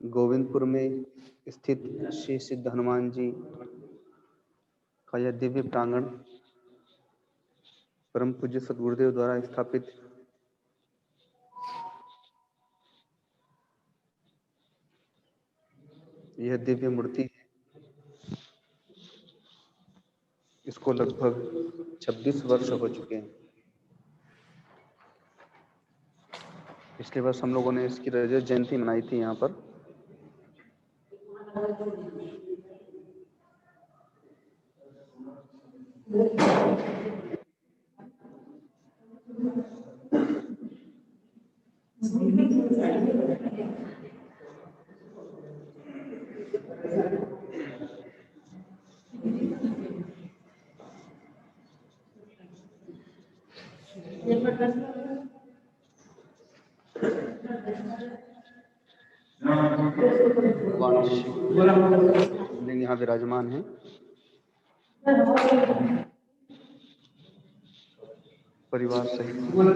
गोविंदपुर में स्थित श्री सिद्ध हनुमान जी का यह दिव्य प्रांगण परम पूज्य सद्गुरुदेव द्वारा स्थापित यह दिव्य मूर्ति है। इसको लगभग 26 वर्ष हो चुके हैं। पिछले वर्ष हम लोगों ने इसकी रजत जयंती मनाई थी यहाँ पर। भगवान शिवलिंग यहाँ विराजमान है। परिवार सहित परम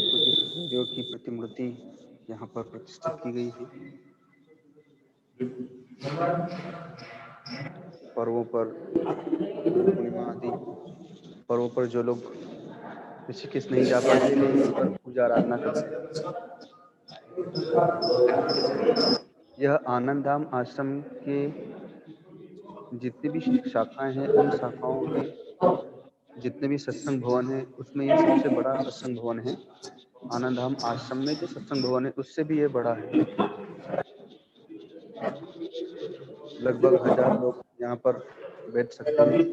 पूज्य सद्गुरुदेव की प्रतिमूर्ति यहाँ पर प्रतिष्ठित की गई है। पर्वों पर, पूर्णिमा आदि पर्वों पर जो लोग ऋषिकेश नहीं जा पाते वे यहाँ पर पूजा आराधना करते हैं। यह आनंद धाम आश्रम के जितनी भी शाखाएं हैं उन शाखाओं में जितने भी सत्संग भवन है उसमें यह सबसे बड़ा सत्संग भवन है। आनंद धाम आश्रम में जो सत्संग भवन है उससे भी ये बड़ा है। लगभग 1000 लोग यहाँ पर बैठ सकते हैं।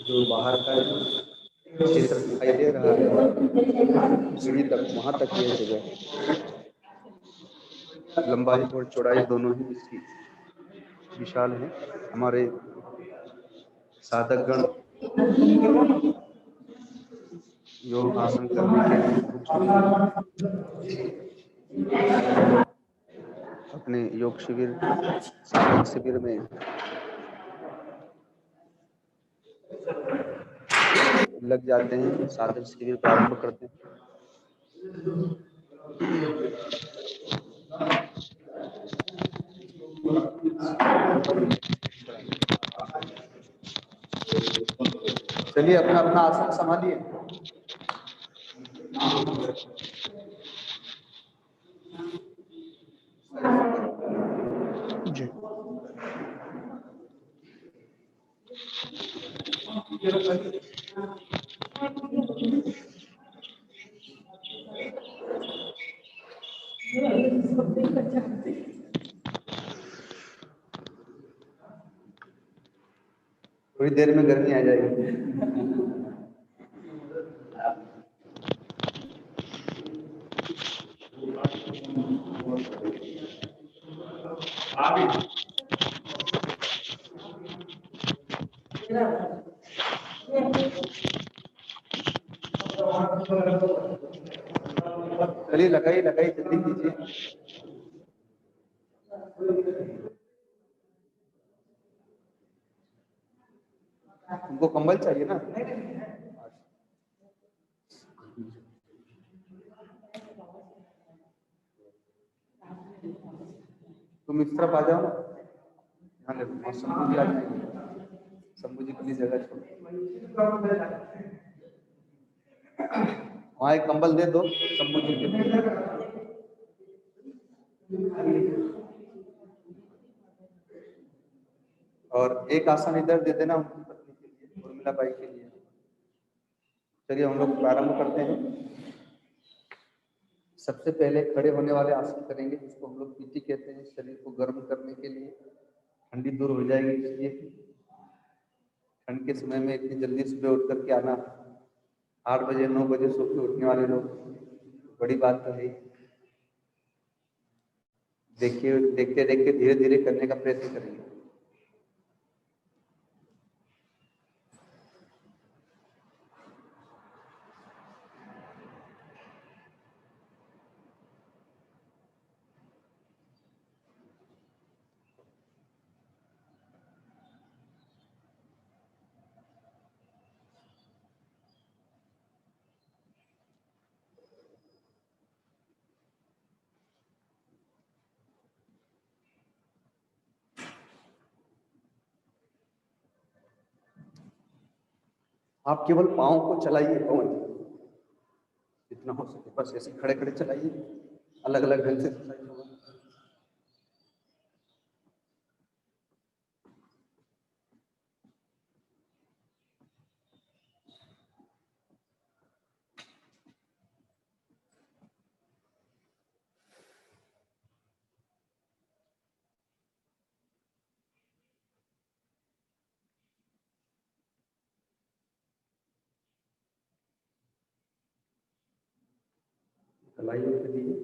जो बाहर का क्षेत्र दिखाई दे रहा है सीढ़ी तक, वहां तक यह जगह है। लंबाई और चौड़ाई दोनों ही इसकी विशाल है। हमारे साधकगण योग आसन करने के लिए अपने योग शिविर, साधन शिविर में लग जाते हैं, साधन शिविर प्रारंभ करते हैं। चलिए अपना अपना आसन संभालिए। जी थोड़ी देर में गर्मी आ जाएगी। चलिए लगाई लगाई जल्दी कीजिए। उनको कंबल चाहिए ना? तुम इस तरफ आ जाओ ना, यहाँ देखो शंभू जी आ जाएंगे। शंभू जी की जगह वहाँ एक कंबल दे दो शंभू जी के। और एक आसन इधर दे देना उनकी पत्नी के लिए, उर्मिला बाई के लिए। चलिए हम लोग प्रारंभ करते हैं। सबसे पहले खड़े होने वाले आसन करेंगे जिसको हम लोग पीटी कहते हैं। शरीर को गर्म करने के लिए, ठंडी दूर हो जाएगी इसलिए। ठंड के समय में इतनी जल्दी सुबह उठ करके आना, 8 बजे 9 बजे सो के उठने वाले लोग, बड़ी बात तो है। देखिए देखते देखते धीरे धीरे करने का प्रयत्न करेंगे। आप केवल पाँव को चलाइए, पवन जितना हो सके बस ऐसे खड़े खड़े चलाइए, अलग अलग ढंग से एक्सरसाइज होगा। चलाइए करिए,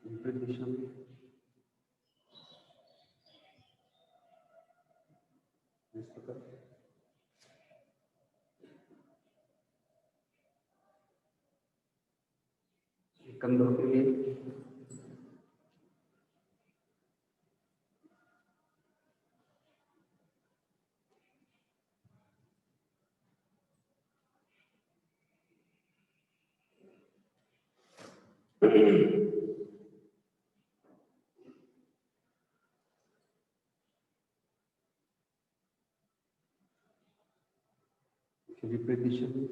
विपरीत दिशा में इस प्रकार। कंधों के लिए विपरीत दिशा में।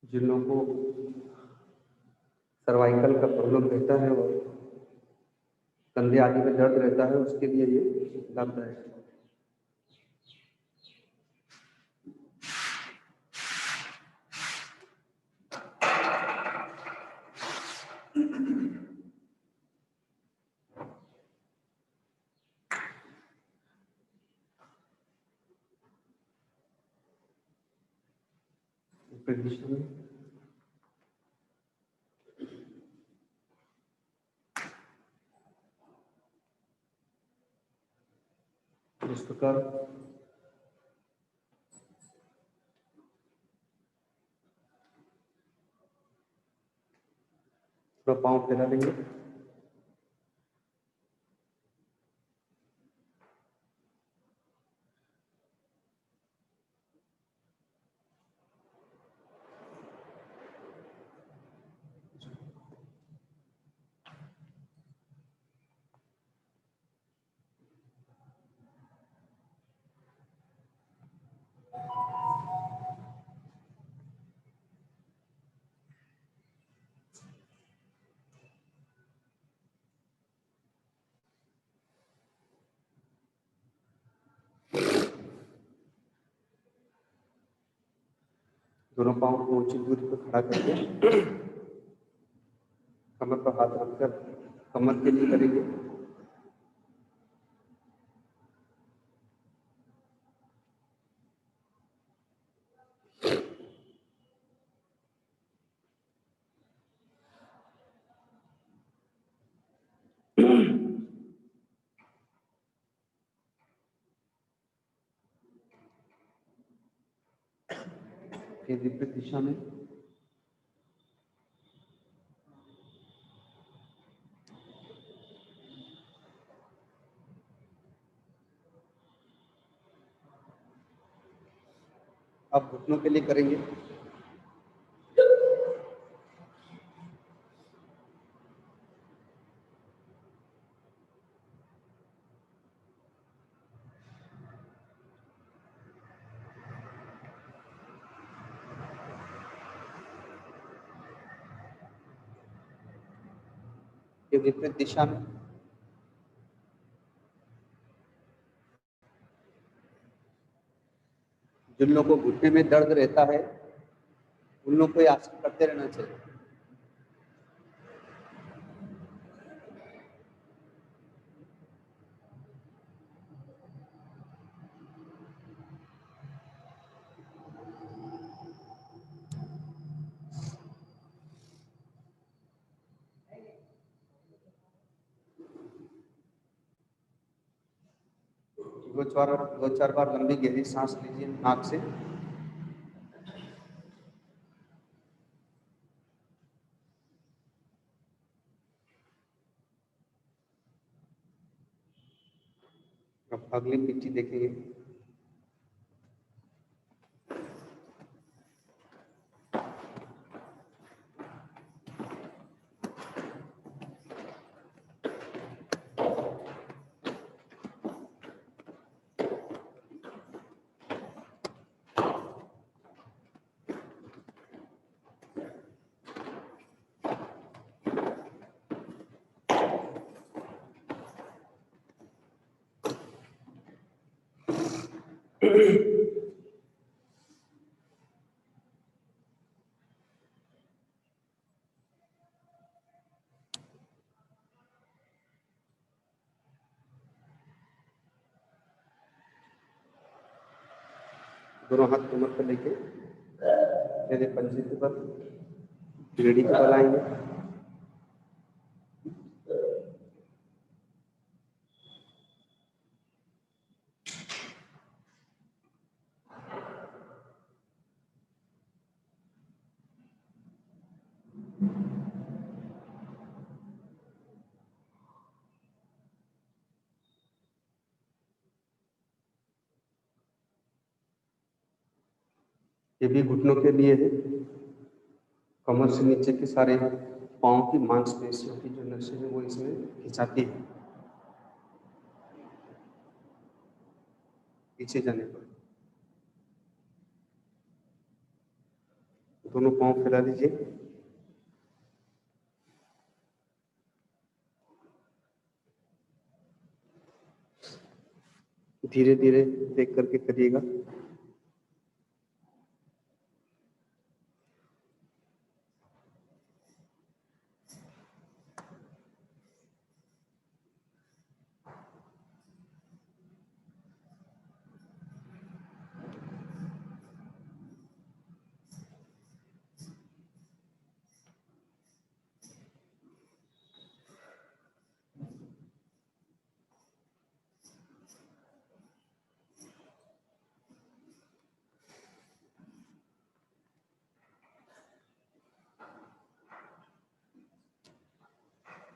जिन लोगों को सर्वाइकल का प्रॉब्लम रहता है और कंधे आदि में दर्द रहता है, उसके लिए ये लाभदायक है। विपरीत दिशा में इस प्रकार। थोड़ा पाँव फैला लेंगे, दोनों पाँव को उचित दूरी पर खड़ा करके कमर पर हाथ रखकर कमर के लिए करेंगे। फिर विपरीत दिशा में अब घुटनों के लिए करेंगे। ये विपरीत दिशा में जिन लोगों को घुटने में दर्द रहता है, उन लोगों को ये आसन करते रहना चाहिए। दो चार बार लंबी गहरी सांस लीजिए नाक से। अब अगली पीठी देखेंगे। दोनों हाथ कमर पर लेके मेरे पंजे के बल, रीढ़ी के बल आएंगे। ये भी घुटनों के लिए है। कमर से नीचे के सारे पांव की मांसपेशियों की जो नसें हैं वो इसमें खिंचाती है पीछे जाने पर। दोनों पांव फैला लीजिए। धीरे धीरे देख करके करिएगा।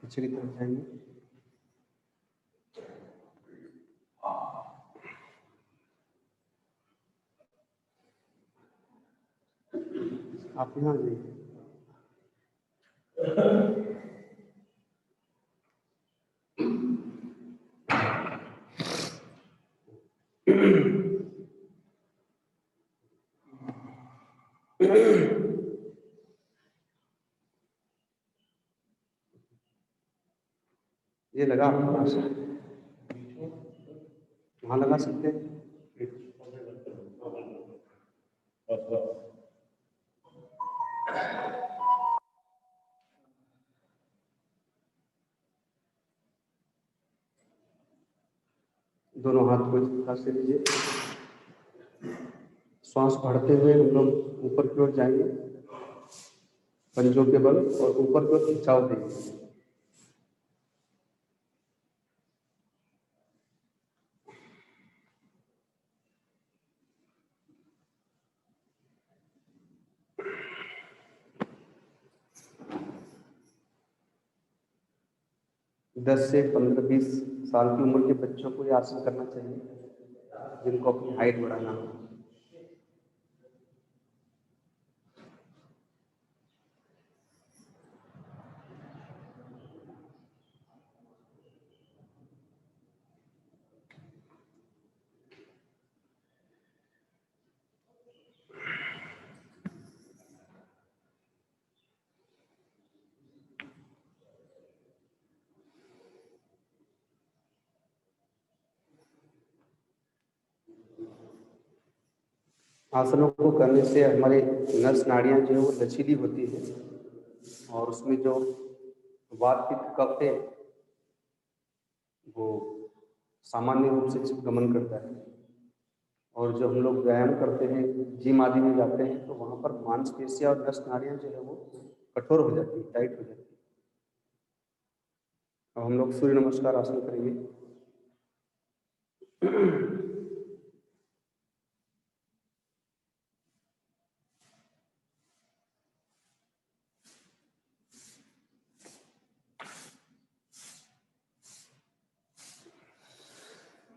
पीछे की तरफ जाएंगे। आप यहाँ आ जाइए। ये लगा आपके पास, वहाँ लगा सकते हैं। दोनों हाथ को इस प्रकार से लीजिए। श्वास बढ़ते हुए हम लोग ऊपर की ओर जाएंगे, पंजों के बल, और ऊपर की ओर खिंचाव देंगे। दस से 15-20 साल की उम्र के बच्चों को ये आसन करना चाहिए, जिनको अपनी हाइट बढ़ाना हो। आसनों को करने से हमारे नस नाड़ियाँ जो है वो लचीली होती है, और उसमें जो वात पित्त कफ है वो सामान्य रूप से गमन करता है। और जब हम लोग व्यायाम करते हैं, जिम आदि में जाते हैं, तो वहाँ पर मांसपेशियाँ और नस नाड़ियाँ जो है वो कठोर हो जाती है, टाइट हो जाती है। अब हम लोग सूर्य नमस्कार आसन करेंगे।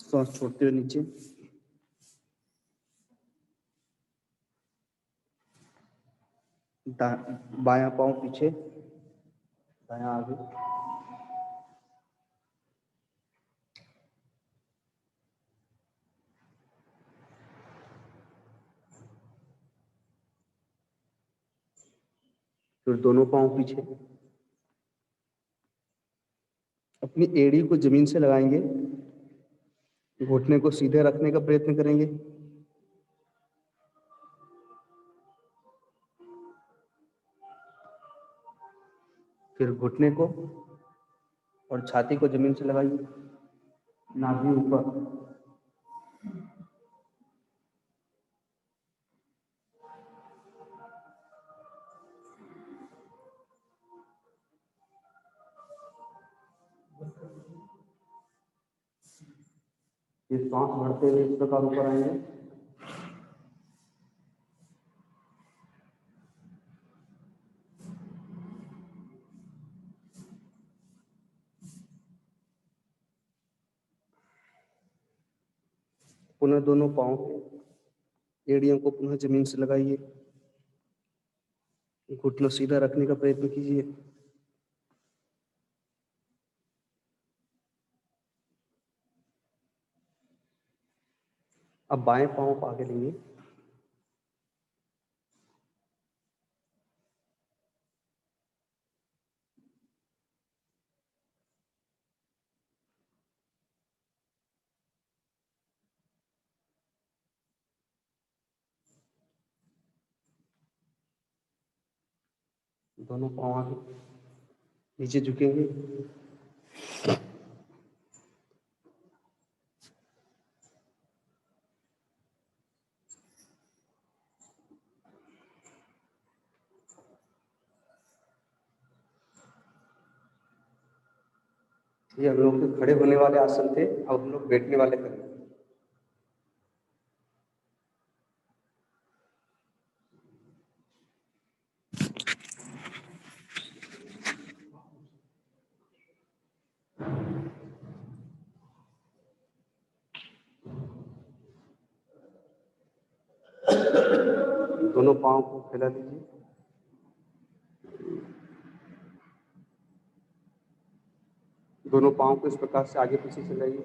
श्वास छोड़ते हुए नीचे, बायां पांव पीछे, दायां आगे। फिर दोनों पांव पीछे। अपनी एड़ी को जमीन से लगाएंगे, घुटने को सीधे रखने का प्रयत्न करेंगे। फिर घुटने को और छाती को जमीन से लगाइए, नाभि ऊपर। ये सांस भरते हुए इस प्रकार ऊपर आएंगे। पुनः दोनों पांव के एड़ियों को पुनः जमीन से लगाइए, घुटनों सीधा रखने का प्रयत्न कीजिए। अब बाएं पांव को आगे लेंगे, दोनों पांव आगे नीचे झुकेंगे। ये हम लोग के खड़े होने वाले आसन थे, अब हम लोग बैठने वाले करेंगे। दोनों पांव को फैला दीजिए, दोनों पांव को इस प्रकार से आगे पीछे चलाइए।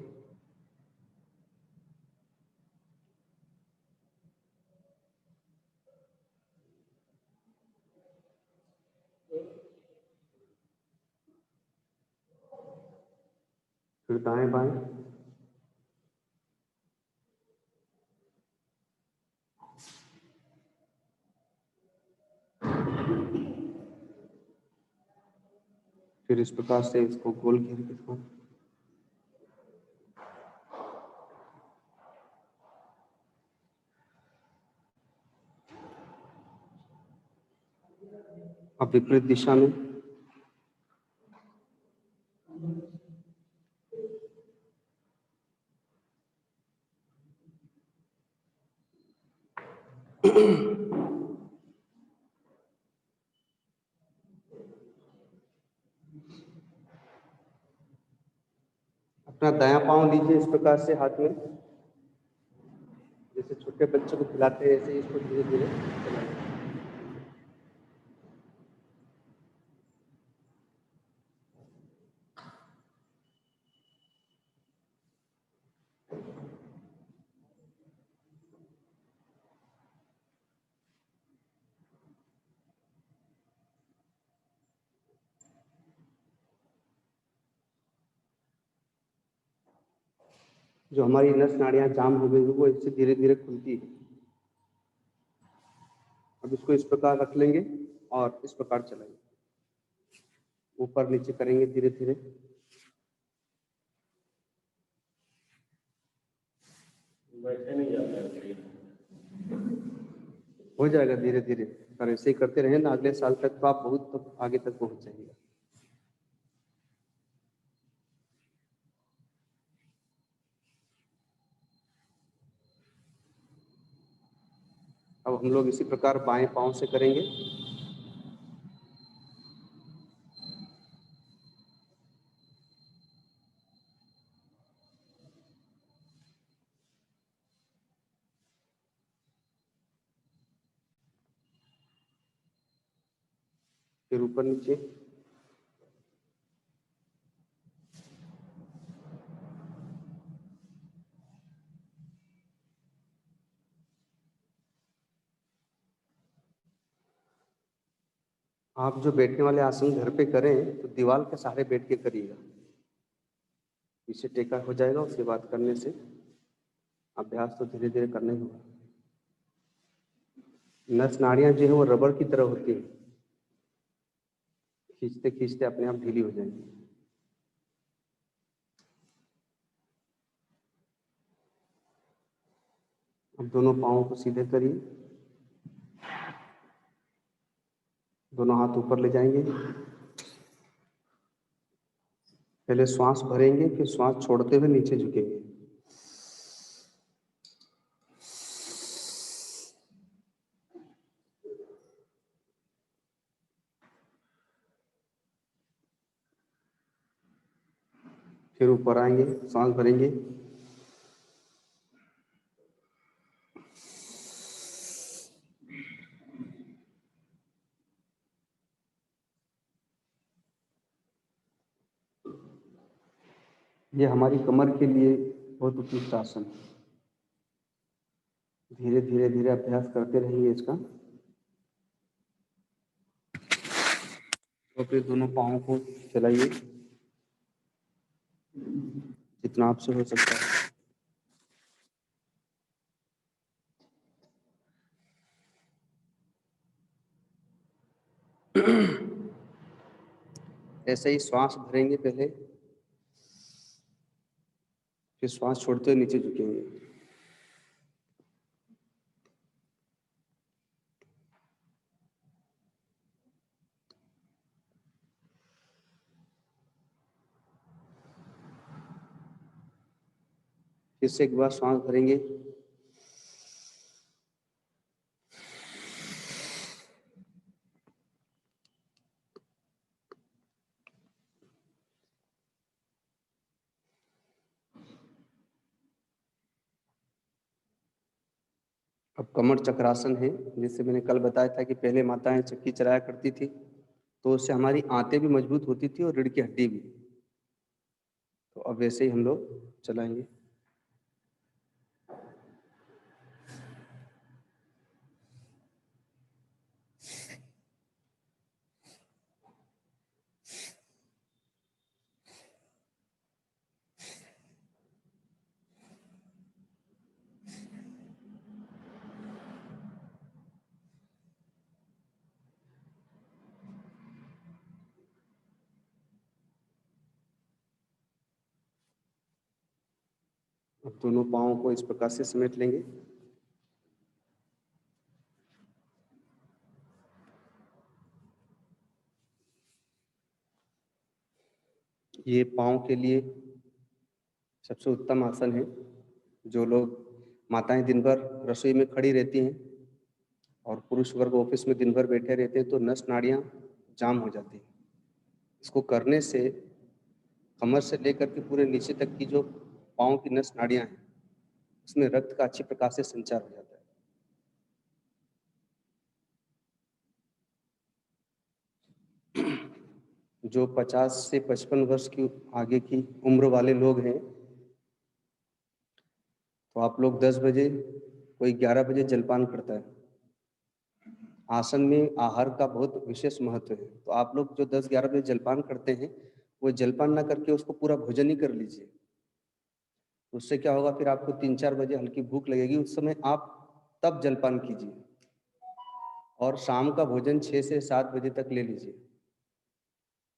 फिर दाएं बाएं, फिर इस प्रकार से इसको गोल घेर के रखो। अब विपरीत दिशा में अपना दायां पांव लीजिए इस प्रकार से हाथ में, जैसे छोटे बच्चों को खिलाते हैं ऐसे इसको धीरे धीरे चलाएं। जो हमारी नस नाड़ियां जाम हो गई वो इससे धीरे धीरे खुलती है। अब इसको इस प्रकार रख लेंगे और इस प्रकार चलाएंगे, ऊपर नीचे करेंगे धीरे धीरे। हो जाएगा धीरे धीरे, पर ऐसे ही करते रहे ना अगले साल तक तो आप बहुत आगे तक पहुंच जाएंगे। अब हम लोग इसी प्रकार बाएं पांव से करेंगे। फिर ऊपर नीचे, आप जो बैठने वाले आसन घर पे करें तो दीवार के सहारे बैठ के करिएगा, पीछे टेका हो जाएगा। उसके बाद करने से अभ्यास तो धीरे धीरे करना ही होगा। नस नाड़ियां जो है वो रबड़ की तरह होती है, खींचते खींचते अपने आप ढीली हो जाएगी। अब दोनों पाँवों को सीधे करिए, दोनों हाथ ऊपर ले जाएंगे। पहले श्वास भरेंगे, फिर श्वास छोड़ते हुए नीचे झुकेंगे। फिर ऊपर आएंगे, सांस भरेंगे, ये हमारी कमर के लिए बहुत उपयुक्त आसन है। धीरे धीरे धीरे अभ्यास करते रहेंगे इसका। तो फिर दोनों पाँवों को चलाइए जितना आपसे हो सकता है। ऐसे ही श्वास भरेंगे पहले, फिर श्वास छोड़ते हुए नीचे झुकेंगे। फिर से एक बार श्वास भरेंगे, अब कमर चक्रासन है। जैसे मैंने कल बताया था कि पहले माताएं चक्की चलाया करती थी, तो उससे हमारी आंतें भी मजबूत होती थी और रीढ़ की हड्डी भी। तो अब वैसे ही हम लोग चलाएंगे। अब दोनों पाँवों को इस प्रकार से समेट लेंगे। ये पाँव के लिए सबसे उत्तम आसन है। जो लोग माताएं दिन भर रसोई में खड़ी रहती हैं और पुरुष वर्ग ऑफिस में दिन भर बैठे रहते हैं, तो नस नाड़ियाँ जाम हो जाती हैं। इसको करने से कमर से लेकर के पूरे नीचे तक की जो पाँव की नस नाड़ियाँ हैं, उसमें रक्त का अच्छी प्रकार से संचार हो जाता है। जो 50 से 55 वर्ष की आगे की उम्र वाले लोग हैं, तो आप लोग 10 बजे, कोई 11 बजे जलपान करता है। आसन में आहार का बहुत विशेष महत्व है। तो आप लोग जो 10-11 बजे जलपान करते हैं, वो जलपान ना करके उसको पूरा भोजन ही कर लीजिए। उससे क्या होगा, फिर आपको 3-4 बजे हल्की भूख लगेगी, उस समय आप तब जलपान कीजिए। और शाम का भोजन 6 से 7 बजे तक ले लीजिए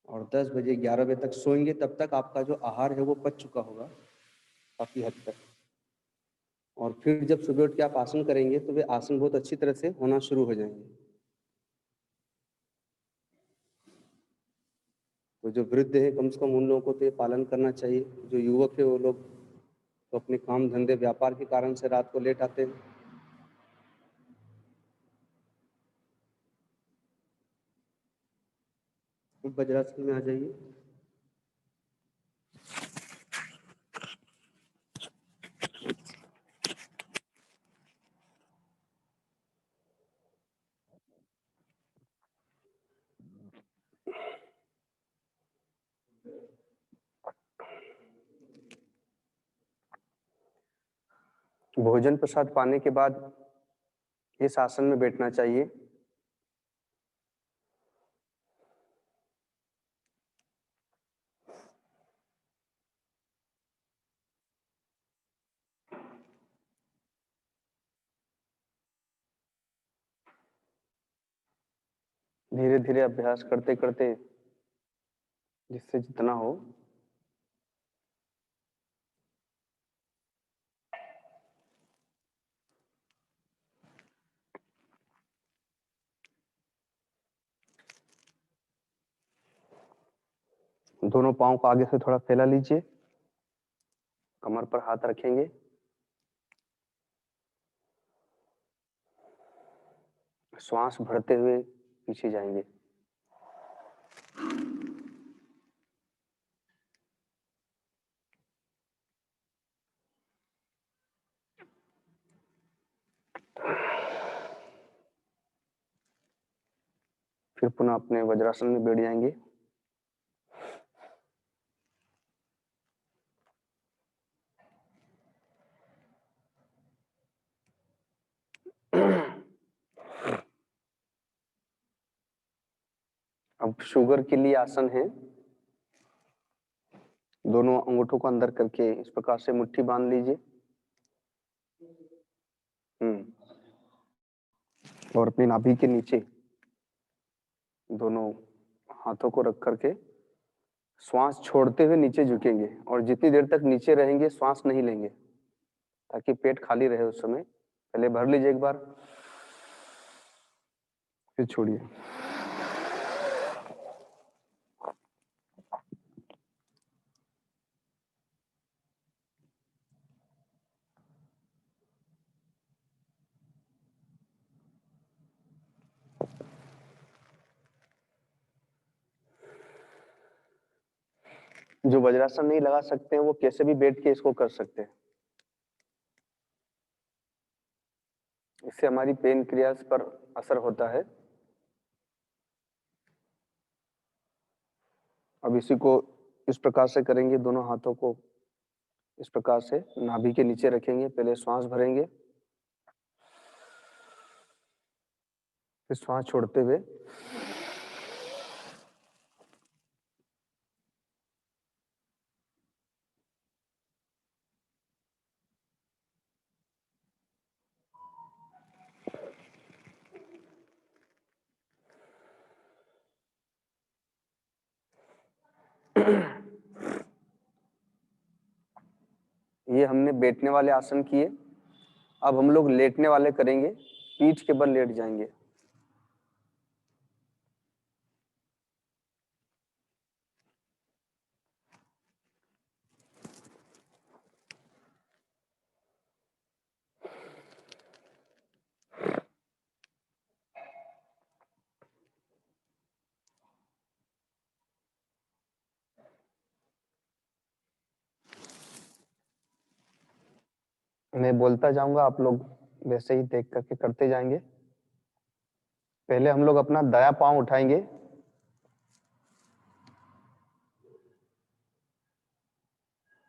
और 10 बजे 11 बजे तक सोएंगे, तब तक आपका जो आहार है वो पच चुका होगा काफ़ी हद तक। और फिर जब सुबह उठ के आप आसन करेंगे, तो वे आसन बहुत अच्छी तरह से होना शुरू हो जाएंगे। तो जो वृद्ध है, कम से कम उन लोगों को तो ये पालन करना चाहिए। जो युवक है, वो लोग तो अपने काम धंधे व्यापार के कारण से रात को लेट आते हैं। वज्रासन में आ जाइए। भोजन प्रसाद पाने के बाद इस आसन में बैठना चाहिए। धीरे धीरे अभ्यास करते करते जिससे जितना हो दोनों पांव को आगे से थोड़ा फैला लीजिए, कमर पर हाथ रखेंगे, श्वास भरते हुए पीछे जाएंगे। फिर पुनः अपने वज्रासन में बैठ जाएंगे। अब शुगर के लिए आसन है। दोनों अंगूठों को अंदर करके इस प्रकार से मुट्ठी बांध लीजिए। और अपनी नाभि के नीचे दोनों हाथों को रख करके श्वास छोड़ते हुए नीचे झुकेंगे और जितनी देर तक नीचे रहेंगे श्वास नहीं लेंगे, ताकि पेट खाली रहे उस समय। पहले भर लीजिए एक बार, फिर छोड़िए। जो वज्रासन नहीं लगा सकते हैं वो कैसे भी बैठ के इसको कर सकते हैं। इससे हमारी पेन क्रिया पर असर होता है। अब इसी को इस प्रकार से करेंगे। दोनों हाथों को इस प्रकार से नाभि के नीचे रखेंगे, पहले श्वास भरेंगे, फिर श्वास छोड़ते हुए ये हमने बैठने वाले आसन किए। अब हम लोग लेटने वाले करेंगे। पीठ के बल लेट जाएंगे। मैं बोलता जाऊंगा, आप लोग वैसे ही देख करके करते जाएंगे। पहले हम लोग अपना दायां पांव उठाएंगे,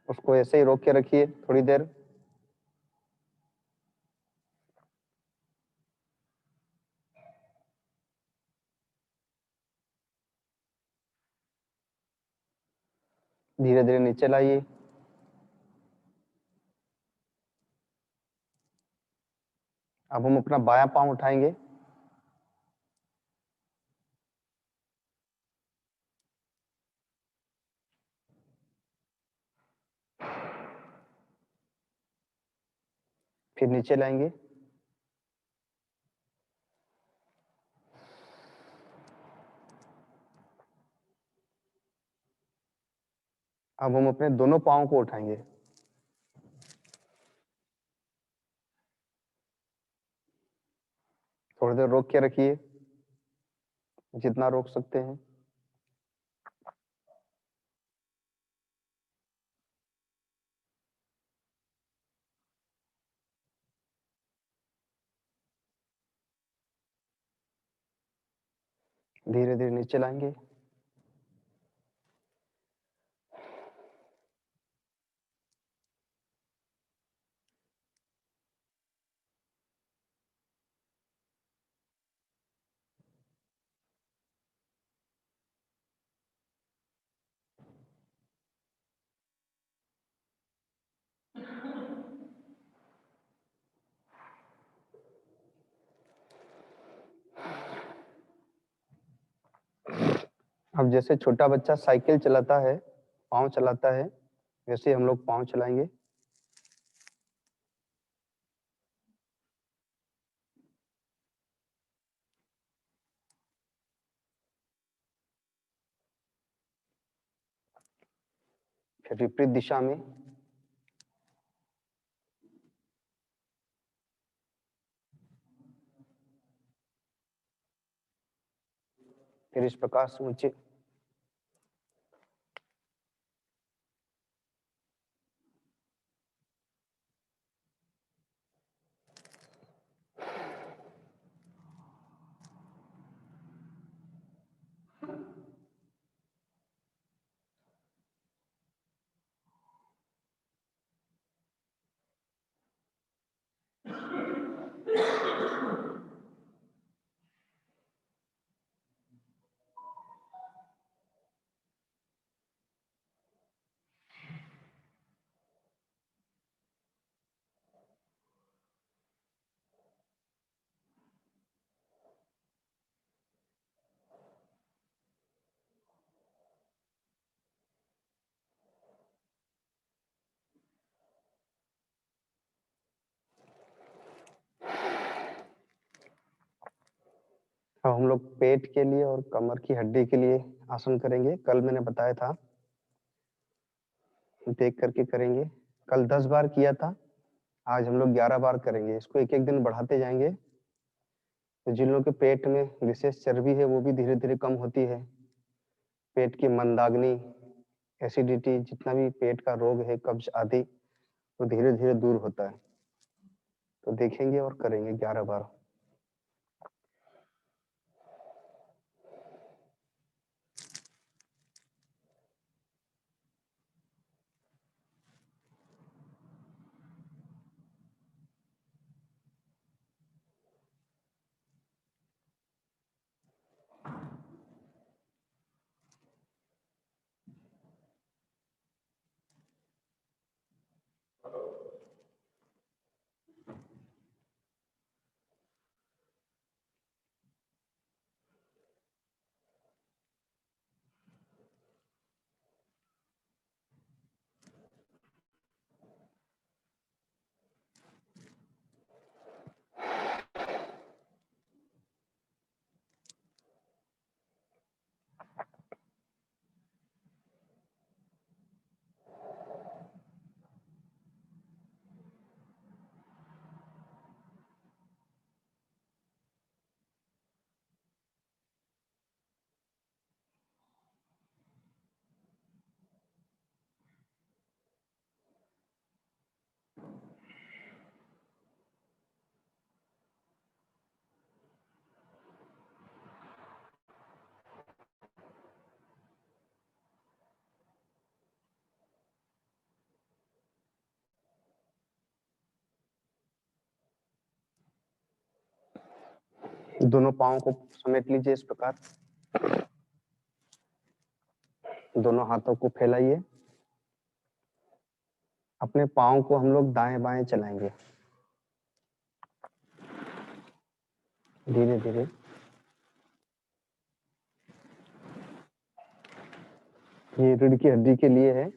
उसको ऐसे ही रोक के रखिए थोड़ी देर। धीरे धीरे नीचे लाइए। अब हम अपना बायां पांव उठाएंगे, फिर नीचे लाएंगे। अब हम अपने दोनों पांव को उठाएंगे। थोड़ी देर रोक के रखिए, जितना रोक सकते हैं। धीरे धीरे नीचे लाएंगे। अब जैसे छोटा बच्चा साइकिल चलाता है, पाँव चलाता है, वैसे हम लोग पाँव चलाएंगे। फिर विपरीत दिशा में फिर इस प्रकार से ऊंचे। अब हम लोग पेट के लिए और कमर की हड्डी के लिए आसन करेंगे। कल मैंने बताया था, देख करके करेंगे। कल 10 बार किया था, आज हम लोग 11 बार करेंगे। इसको एक एक दिन बढ़ाते जाएंगे। तो जिन लोगों के पेट में विशेष चर्बी है वो भी धीरे धीरे कम होती है। पेट की मंदाग्नि, एसिडिटी, जितना भी पेट का रोग है, कब्ज आदि, तो धीरे धीरे दूर होता है। तो देखेंगे और करेंगे 11 बार। दोनों पाँव को समेट लीजिए इस प्रकार। दोनों हाथों को फैलाइए। अपने पाँव को हम लोग दाएं बाएं चलाएंगे धीरे धीरे। ये रीढ़ की हड्डी के लिए है।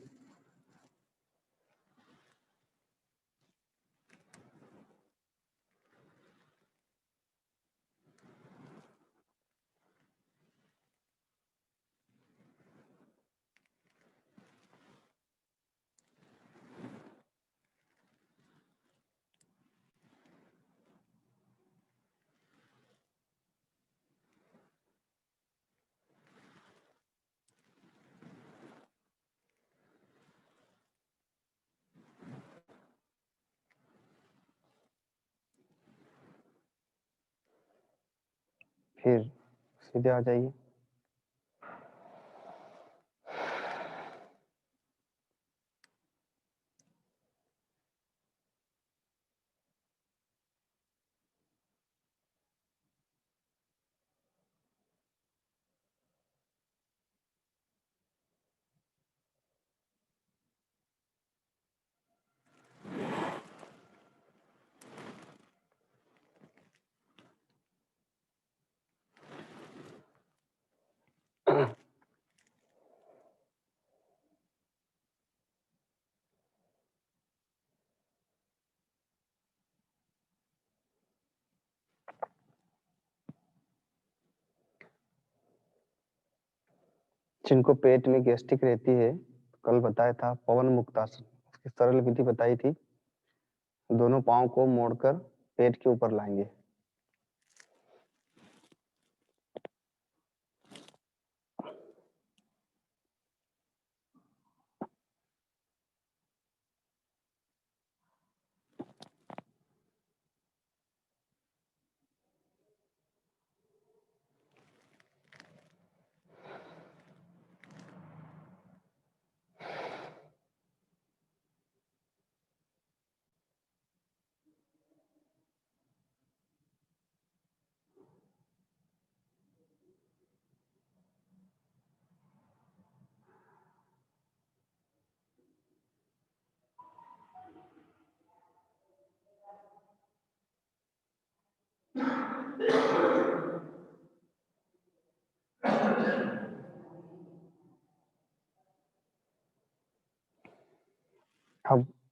फिर सीधे आ जाइए। जिनको पेट में गैस्ट्रिक रहती है, कल बताया था पवन मुक्तासन, इसकी सरल विधि बताई थी। दोनों पाँव को मोड़कर पेट के ऊपर लाएंगे।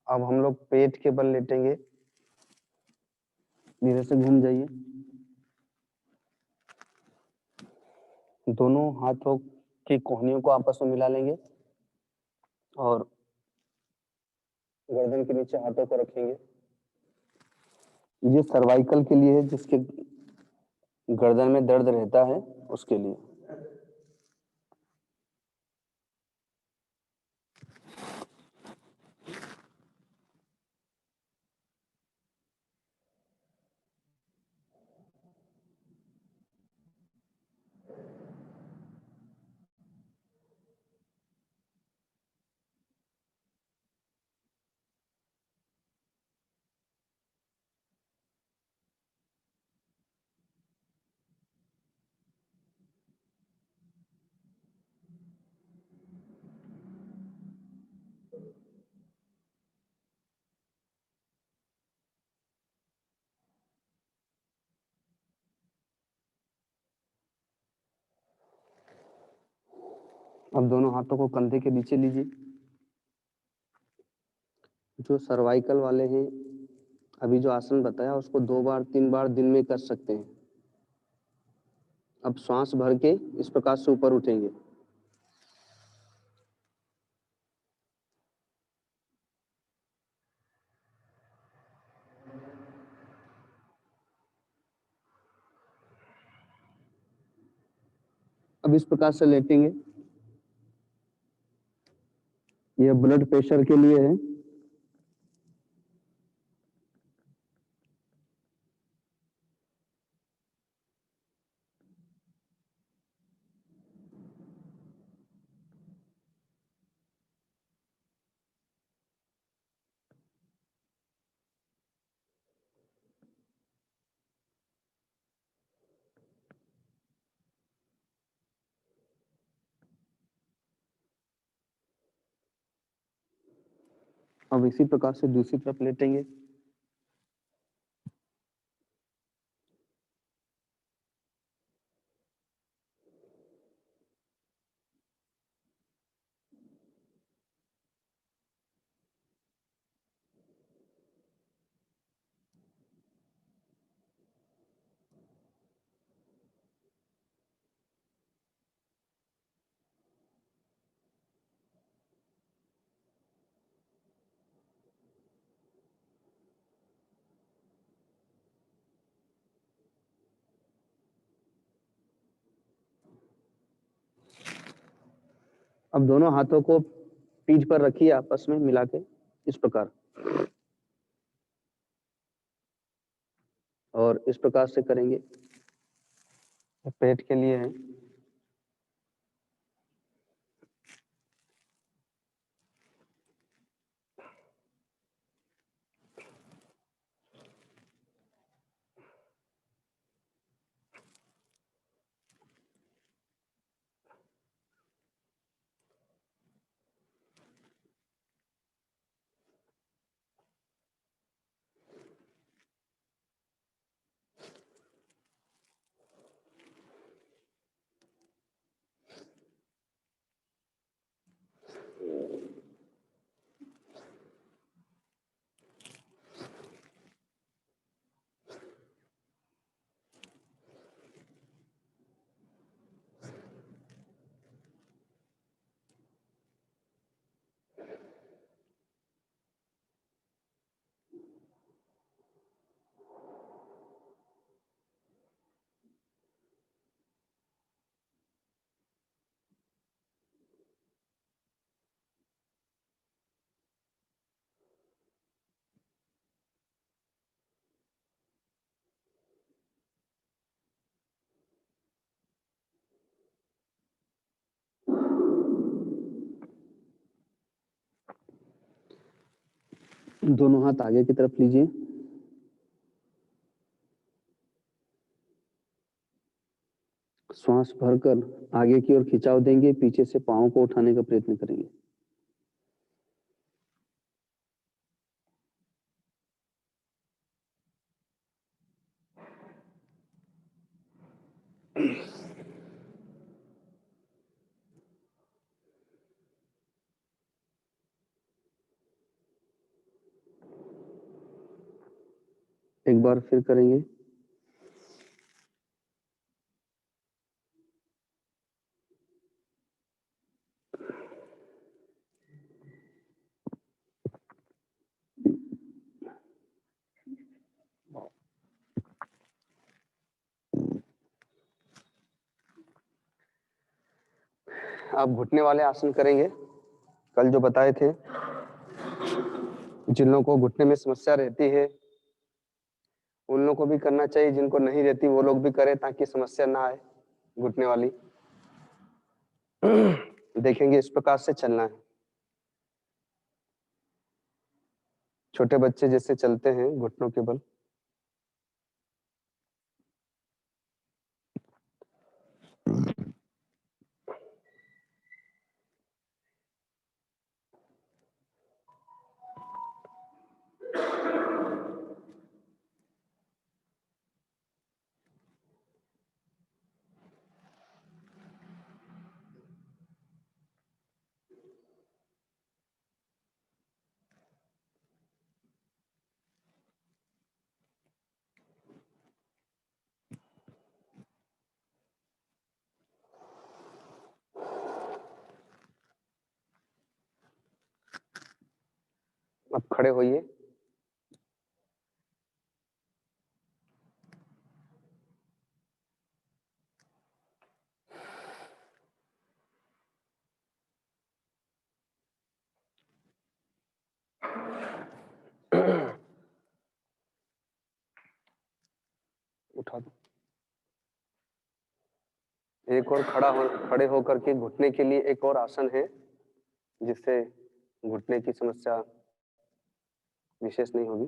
अब हम लोग पेट के बल लेटेंगे। धीरे से घूम जाइए। दोनों हाथों की कोहनियों को आपस में मिला लेंगे और गर्दन के नीचे हाथों को रखेंगे। ये सर्वाइकल के लिए है, जिसके गर्दन में दर्द रहता है उसके लिए। अब दोनों हाथों को कंधे के नीचे लीजिए। जो सर्वाइकल वाले हैं, अभी जो आसन बताया उसको 2 बार 3 बार दिन में कर सकते हैं। अब श्वास भर के इस प्रकार से ऊपर उठेंगे। अब इस प्रकार से लेटेंगे। यह ब्लड प्रेशर के लिए है। अब इसी प्रकार से दूसरी तरफ लेटेंगे। अब दोनों हाथों को पीठ पर रखिए, आपस में मिला के इस प्रकार, और इस प्रकार से करेंगे। पेट के लिए है। दोनों हाथ आगे की तरफ लीजिए। श्वास भरकर आगे की ओर खिंचाव देंगे, पीछे से पांव को उठाने का प्रयत्न करेंगे। एक बार फिर करेंगे। अब घुटने वाले आसन करेंगे। कल जो बताए थे, जिन लोगों को घुटने में समस्या रहती है उन लोगों को भी करना चाहिए, जिनको नहीं रहती वो लोग भी करें ताकि समस्या ना आए घुटने वाली। देखेंगे इस प्रकार से चलना है। छोटे बच्चे जैसे चलते हैं घुटनों के बल। अब खड़े होइए। उठा दो। एक और खड़े होकर के घुटने के लिए एक और आसन है जिससे घुटने की समस्या विशेष नहीं होगी।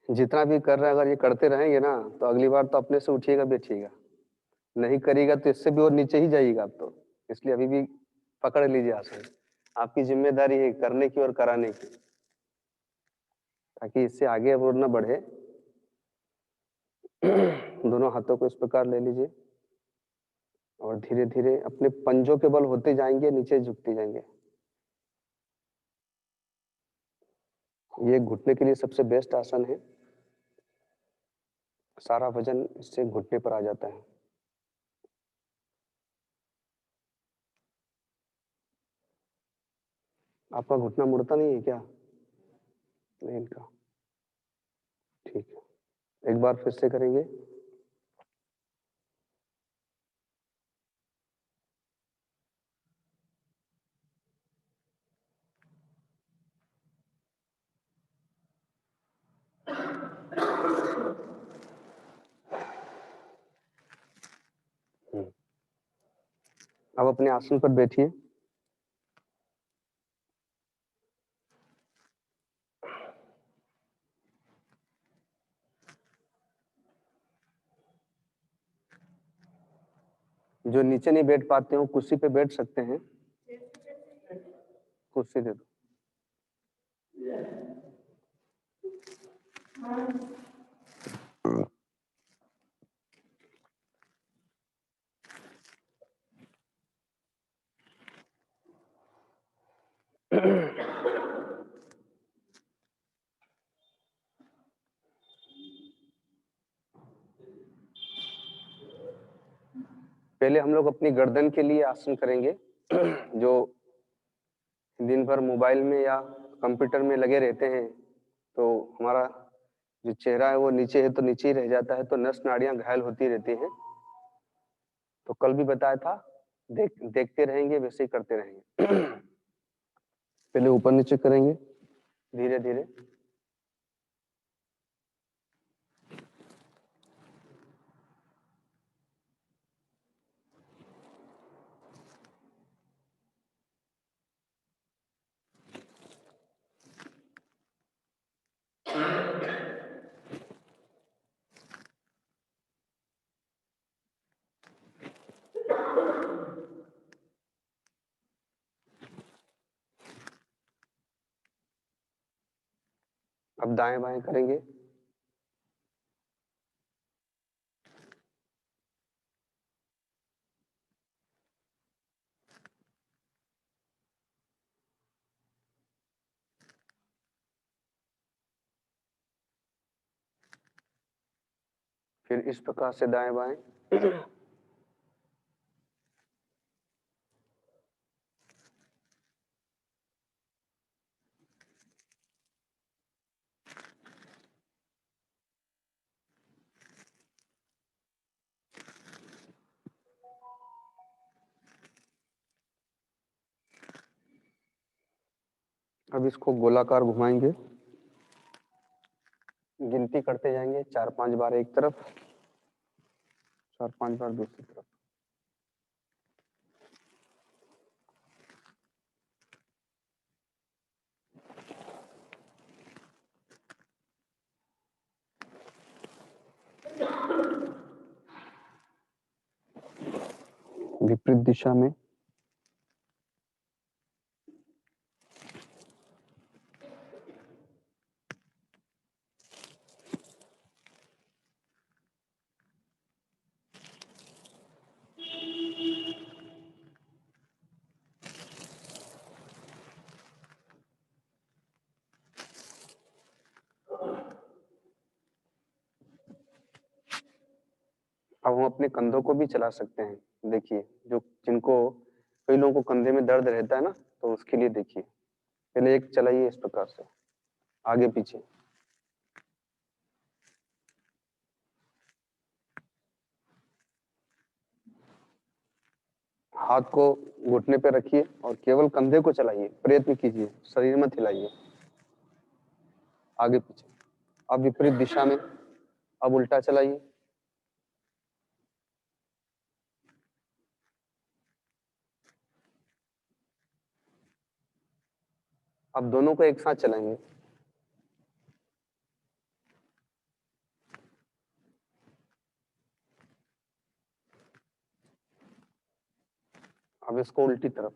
जितना भी कर रहे हैं अगर ये करते रहेंगे ना तो अगली बार तो अपने से उठिएगा बैठिएगा, नहीं करिएगा तो इससे भी और नीचे ही जाइएगा आप तो। इसलिए अभी भी पकड़ लीजिए आसन। आपकी जिम्मेदारी है करने की और कराने की, ताकि इससे आगे और ना बढ़े। दोनों हाथों को इस प्रकार ले लीजिए और धीरे धीरे अपने पंजों के बल होते जाएंगे, नीचे झुकते जाएंगे। ये घुटने के लिए सबसे बेस्ट आसन है। सारा वजन इससे घुटने पर आ जाता है। आपका घुटना मुड़ता नहीं है क्या? नहीं इनका। ठीक है, एक बार फिर से करेंगे। अब अपने आसन पर बैठिए। जो नीचे नहीं बैठ पाते हो कुर्सी पे बैठ सकते हैं। कुर्सी दे दो। पहले हम लोग अपनी गर्दन के लिए आसन करेंगे। जो दिन भर मोबाइल में या कंप्यूटर में लगे रहते हैं तो हमारा जो चेहरा है वो नीचे है तो नीचे ही रह जाता है, तो नस नाड़ियां घायल होती रहती हैं। तो कल भी बताया था, देखते रहेंगे वैसे ही करते रहेंगे। पहले ऊपर नीचे करेंगे धीरे धीरे। अब दाएं बाएं करेंगे। फिर इस प्रकार से दाएं बाएं। अब इसको गोलाकार घुमाएंगे, गिनती करते जाएंगे, 4-5 बार एक तरफ, 4-5 बार दूसरी तरफ। विपरीत दिशा में। अब हम अपने कंधों को भी चला सकते हैं। देखिए, जो जिनको कई लोगों को कंधे में दर्द रहता है ना, तो उसके लिए देखिए, पहले एक चलाइए इस प्रकार से, आगे पीछे। हाथ को घुटने पे रखिए और केवल कंधे को चलाइए, प्रयत्न कीजिए, शरीर मत हिलाइए, आगे पीछे। अब विपरीत दिशा में, अब उल्टा चलाइए। अब दोनों को एक साथ चलाएंगे। अब इसको उल्टी तरफ।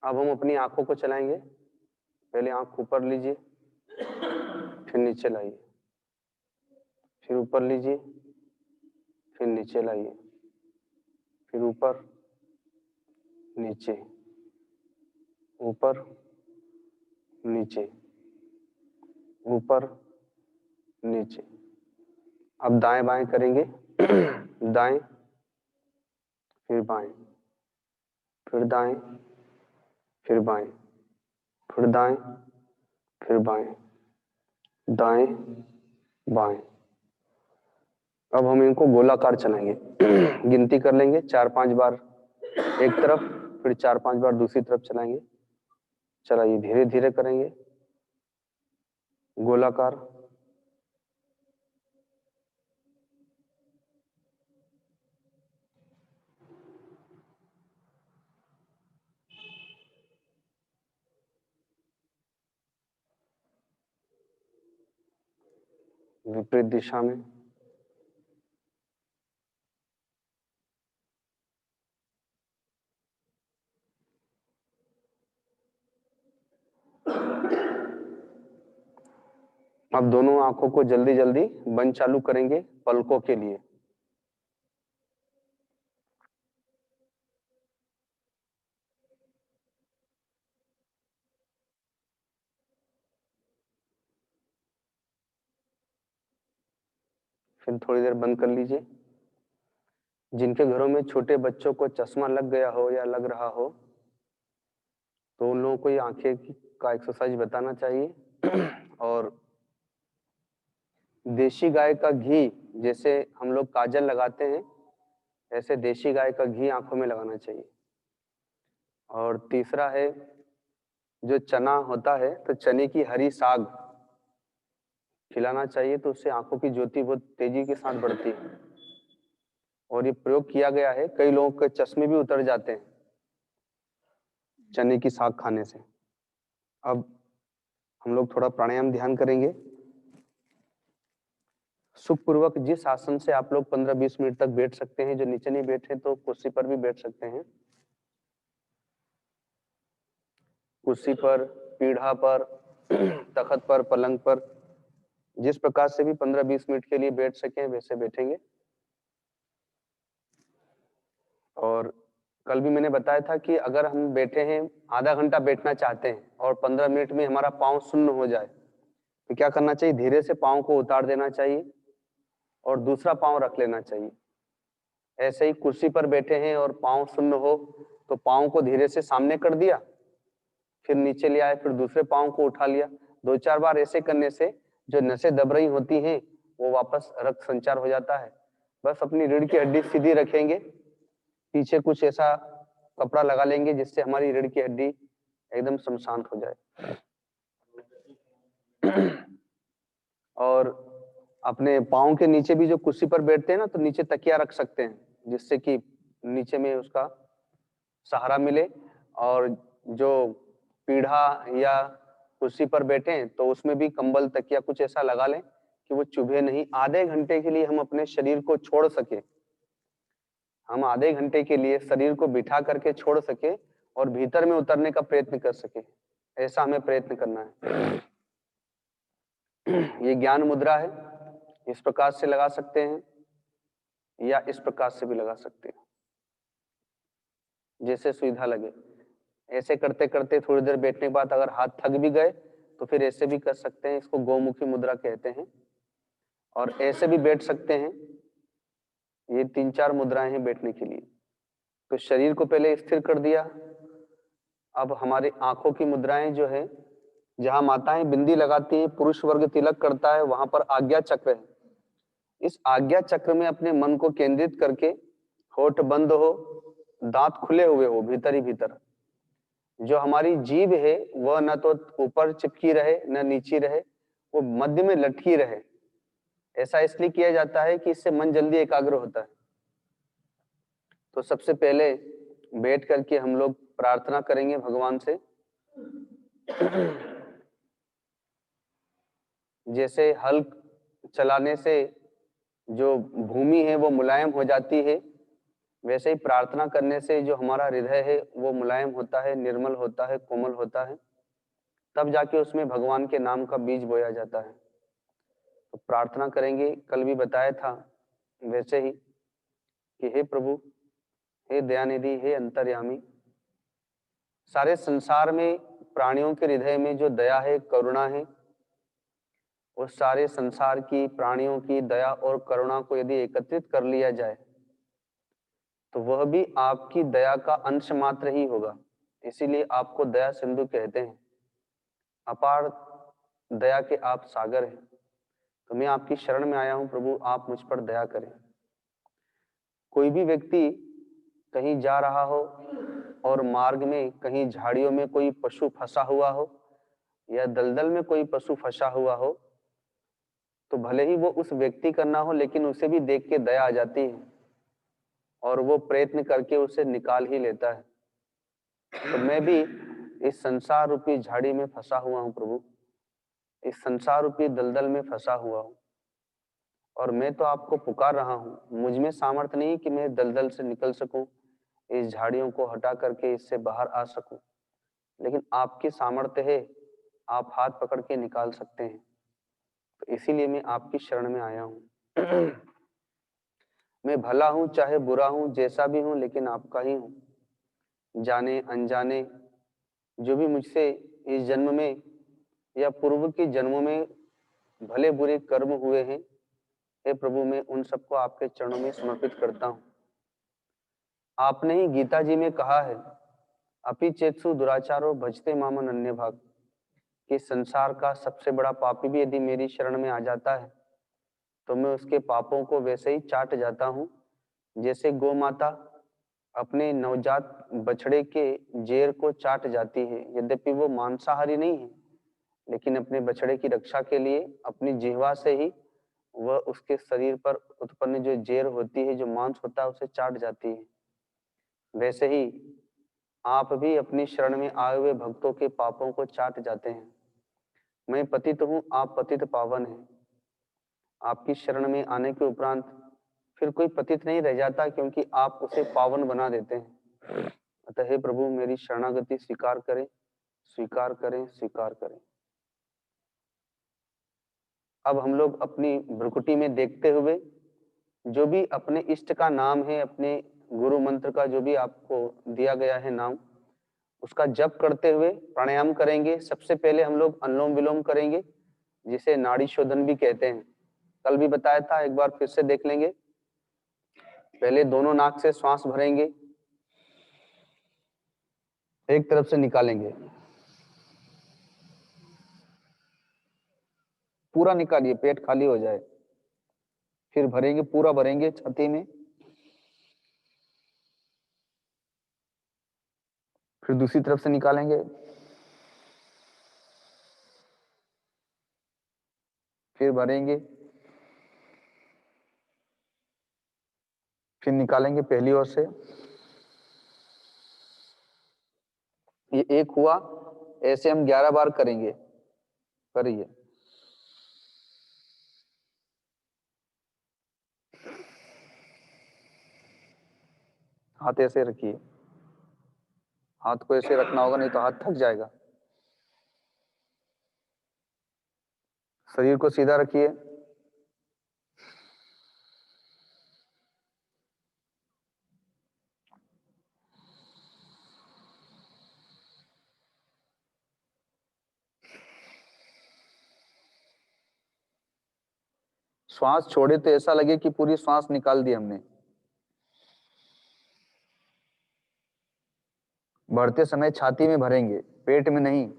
अब हम अपनी आंखों को चलाएंगे। पहले आंख ऊपर लीजिए, फिर नीचे लाइए, फिर ऊपर लीजिए, फिर नीचे लाइए, फिर ऊपर नीचे, ऊपर नीचे, ऊपर नीचे। अब दाएं बाएं करेंगे। दाएं, फिर बाएं, फिर दाएं, फिर बाएं, फिर दाएं, फिर बाएं, दाएं बाएं। अब हम इनको गोलाकार चलाएंगे। गिनती कर लेंगे, 4-5 बार एक तरफ, फिर 4-5 बार दूसरी तरफ चलाएंगे। चलाइए, धीरे धीरे करेंगे, गोलाकार। विपरीत दिशा में। अब दोनों आंखों को जल्दी जल्दी बंद चालू करेंगे पलकों के लिए। फिर थोड़ी देर बंद कर लीजिए। जिनके घरों में छोटे बच्चों को चश्मा लग गया हो या लग रहा हो, तो उन लोगों को ये का एक्सरसाइज बताना चाहिए। और देशी गाय का घी, जैसे हम लोग काजल लगाते हैं, ऐसे देशी गाय का घी आंखों में लगाना चाहिए। और तीसरा है, जो चना होता है, तो चने की हरी साग खिलाना चाहिए, तो उससे आंखों की ज्योति बहुत तेजी के साथ बढ़ती है। और ये प्रयोग किया गया है, कई लोगों के चश्मे भी उतर जाते हैं चने की साग खाने से। अब हम लोग थोड़ा प्राणायाम ध्यान करेंगे। सुखपूर्वक जिस आसन से आप लोग 15-20 मिनट तक बैठ सकते हैं, जो नीचे नहीं बैठे तो कुर्सी पर भी बैठ सकते हैं। कुर्सी पर, पीढ़ा पर, तखत पर, पलंग पर, जिस प्रकार से भी 15-20 मिनट के लिए बैठ सकें वैसे बैठेंगे। और कल भी मैंने बताया था कि अगर हम बैठे हैं, आधा घंटा बैठना चाहते हैं और 15 मिनट में हमारा पाँव शून्य हो जाए, तो क्या करना चाहिए? धीरे से पाँव को उतार देना चाहिए और दूसरा पाँव रख लेना चाहिए। ऐसे ही कुर्सी पर बैठे हैं और पाँव शून्य हो तो पाँव को धीरे से सामने कर दिया, फिर नीचे ले आए, फिर दूसरे पाँव को उठा लिया। 2-4 बार ऐसे करने से जो नसें दब रही होती हैं वो वापस रक्त संचार हो जाता है। बस अपनी रीढ़ की हड्डी सीधी रखेंगे, पीछे कुछ ऐसा कपड़ा लगा लेंगे जिससे हमारी रीढ़ की हड्डी एकदम श्मशान हो जाए। और अपने पाँव के नीचे भी जो कुर्सी पर बैठते हैं ना, तो नीचे तकिया रख सकते हैं, जिससे कि नीचे में उसका सहारा मिले। और जो पीढ़ा या कुर्सी पर बैठे हैं तो उसमें भी कंबल, तकिया कुछ ऐसा लगा लें कि वो चुभे नहीं। आधे घंटे के लिए हम अपने शरीर को छोड़ सके, हम आधे घंटे के लिए शरीर को बिठा करके छोड़ सके और भीतर में उतरने का प्रयत्न कर सके, ऐसा हमें प्रयत्न करना है। ये ज्ञान मुद्रा है, इस प्रकार से लगा सकते हैं या इस प्रकार से भी लगा सकते हैं, जैसे सुविधा लगे। ऐसे करते करते थोड़ी देर बैठने के बाद अगर हाथ थक भी गए तो फिर ऐसे भी कर सकते हैं, इसको गौमुखी मुद्रा कहते हैं। और ऐसे भी बैठ सकते हैं। ये 3-4 मुद्राएं हैं बैठने के लिए। तो शरीर को पहले स्थिर कर दिया। अब हमारी आंखों की मुद्राएं जो है, जहां माताएं बिंदी लगाती हैं, पुरुष वर्ग तिलक करता है, वहां पर आज्ञा चक्र है। इस आज्ञा चक्र में अपने मन को केंद्रित करके, होठ बंद हो, दांत खुले हुए हो भीतर ही भीतर, जो हमारी जीभ है वह न तो ऊपर चिपकी रहे न नीचे रहे, वो मध्य में लटकी रहे। ऐसा इसलिए किया जाता है कि इससे मन जल्दी एकाग्र होता है। तो सबसे पहले बैठ करके हम लोग प्रार्थना करेंगे भगवान से। जैसे हल चलाने से जो भूमि है वो मुलायम हो जाती है, वैसे ही प्रार्थना करने से जो हमारा हृदय है वो मुलायम होता है, निर्मल होता है, कोमल होता है, तब जाके उसमें भगवान के नाम का बीज बोया जाता है। तो प्रार्थना करेंगे, कल भी बताया था वैसे ही कि हे प्रभु, हे दयानिधि, हे अंतर्यामी, सारे संसार में प्राणियों के हृदय में जो दया है, करुणा है, उस सारे संसार की प्राणियों की दया और करुणा को यदि एकत्रित कर लिया जाए तो वह भी आपकी दया का अंश मात्र ही होगा। इसीलिए आपको दया सिंधु कहते हैं। अपार दया के आप सागर हैं। तो मैं आपकी शरण में आया हूं प्रभु, आप मुझ पर दया करें। कोई भी व्यक्ति कहीं जा रहा हो और मार्ग में कहीं झाड़ियों में कोई पशु फंसा हुआ हो या दलदल में कोई पशु फंसा हुआ हो, तो भले ही वो उस व्यक्ति का ना हो, लेकिन उसे भी देख के दया आ जाती है और वो प्रयत्न करके उसे निकाल ही लेता है। तो मैं भी इस संसार रूपी झाड़ी में फंसा हुआ हूं प्रभु, इस संसार रूपी दलदल में फंसा हुआ हूं और मैं तो आपको पुकार रहा हूं। मुझ में सामर्थ्य नहीं कि मैं दलदल से निकल सकूं, इस झाड़ियों को हटा करके इससे बाहर आ सकूं, लेकिन आपकी सामर्थ्य है, आप हाथ पकड़ के निकाल सकते हैं। तो इसीलिए मैं आपकी शरण में आया हूं। मैं भला हूं चाहे बुरा हूं, जैसा भी हूं, लेकिन आपका ही हूं। जाने अनजाने जो भी मुझसे इस जन्म में या पूर्व के जन्मों में भले बुरे कर्म हुए हैं, हे प्रभु, मैं उन सबको आपके चरणों में समर्पित करता हूं। आपने ही गीता जी में कहा है, अपि चेत्सु दुराचारो भजते मामन अन्य भाग, कि संसार का सबसे बड़ा पापी भी यदि मेरी शरण में आ जाता है तो मैं उसके पापों को वैसे ही चाट जाता हूं, जैसे गौ माता अपने नवजात बछड़े के जेर को चाट जाती है। यद्यपि वो मांसाहारी नहीं है, लेकिन अपने बछड़े की रक्षा के लिए अपनी जिह्वा से ही वह उसके शरीर पर उत्पन्न जो जेर होती है, जो मांस होता है, उसे चाट जाती है। वैसे ही आप भी अपनी शरण में आए हुए भक्तों के पापों को चाट जाते हैं। मैं पतित हूं, आप पतित पावन हैं। आपकी शरण में आने के उपरांत फिर कोई पतित नहीं रह जाता, क्योंकि आप उसे पावन बना देते हैं। अतः हे प्रभु, मेरी शरणागति स्वीकार करें, स्वीकार करें, स्वीकार करें। अब हम लोग अपनी भ्रुकुटी में देखते हुए जो भी अपने इष्ट का नाम है, अपने गुरु मंत्र का जो भी आपको दिया गया है नाम, उसका जप करते हुए प्राणायाम करेंगे। सबसे पहले हम लोग अनुलोम विलोम करेंगे, जिसे नाड़ी शोधन भी कहते हैं। कल भी बताया था, एक बार फिर से देख लेंगे। पहले दोनों नाक से श्वास भरेंगे, एक तरफ से निकालेंगे, पूरा निकालिए, पेट खाली हो जाए। फिर भरेंगे, पूरा भरेंगे छाती में। फिर दूसरी तरफ से निकालेंगे, फिर भरेंगे, फिर निकालेंगे पहली ओर से। ये एक हुआ। ऐसे हम 11 बार करेंगे। करिए। हाथ ऐसे रखिए, हाथ को ऐसे रखना होगा, नहीं तो हाथ थक जाएगा। शरीर को सीधा रखिए। श्वास छोड़े तो ऐसा लगे कि पूरी श्वास निकाल दी हमने। भरते समय छाती में भरेंगे, पेट में नहीं।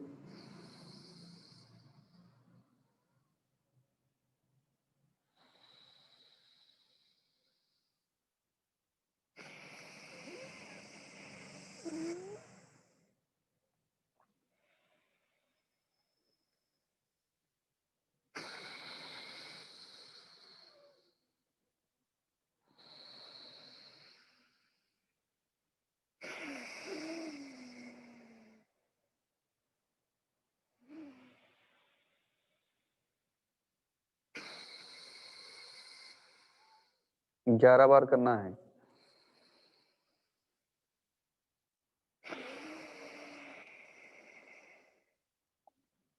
ग्यारह बार करना है।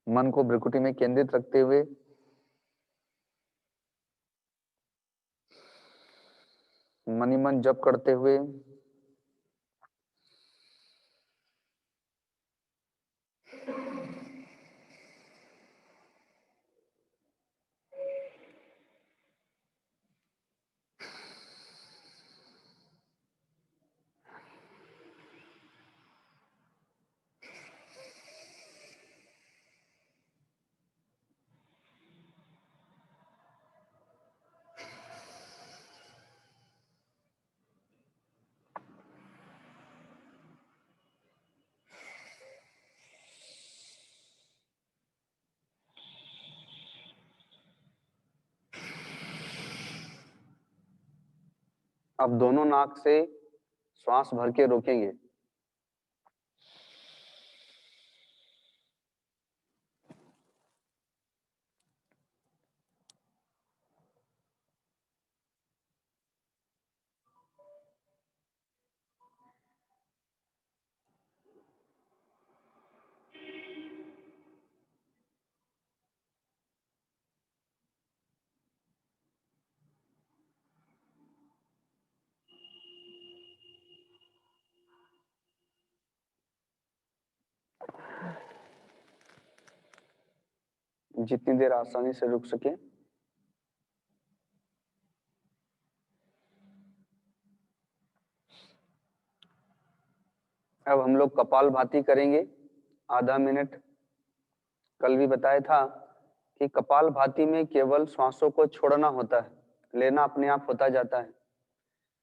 मन को भ्रुकुटी में केंद्रित रखते हुए मन ही मन जप करते हुए अब दोनों नाक से श्वास भर के रोकेंगे। जितनी देर आसानी से रुक सके। अब हम लोग कपालभाति करेंगे आधा मिनट। कल भी बताया था कि कपालभाति में केवल श्वासों को छोड़ना होता है, लेना अपने आप होता जाता है।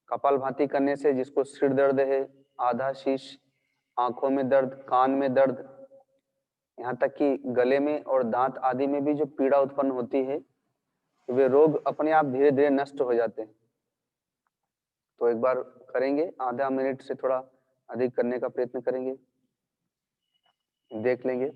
कपालभाति करने से जिसको सिर दर्द है, आधा शीश, आंखों में दर्द, कान में दर्द, यहाँ तक कि गले में और दांत आदि में भी जो पीड़ा उत्पन्न होती है, वे रोग अपने आप धीरे धीरे नष्ट हो जाते हैं। तो एक बार करेंगे, आधा मिनट से थोड़ा अधिक करने का प्रयत्न करेंगे, देख लेंगे।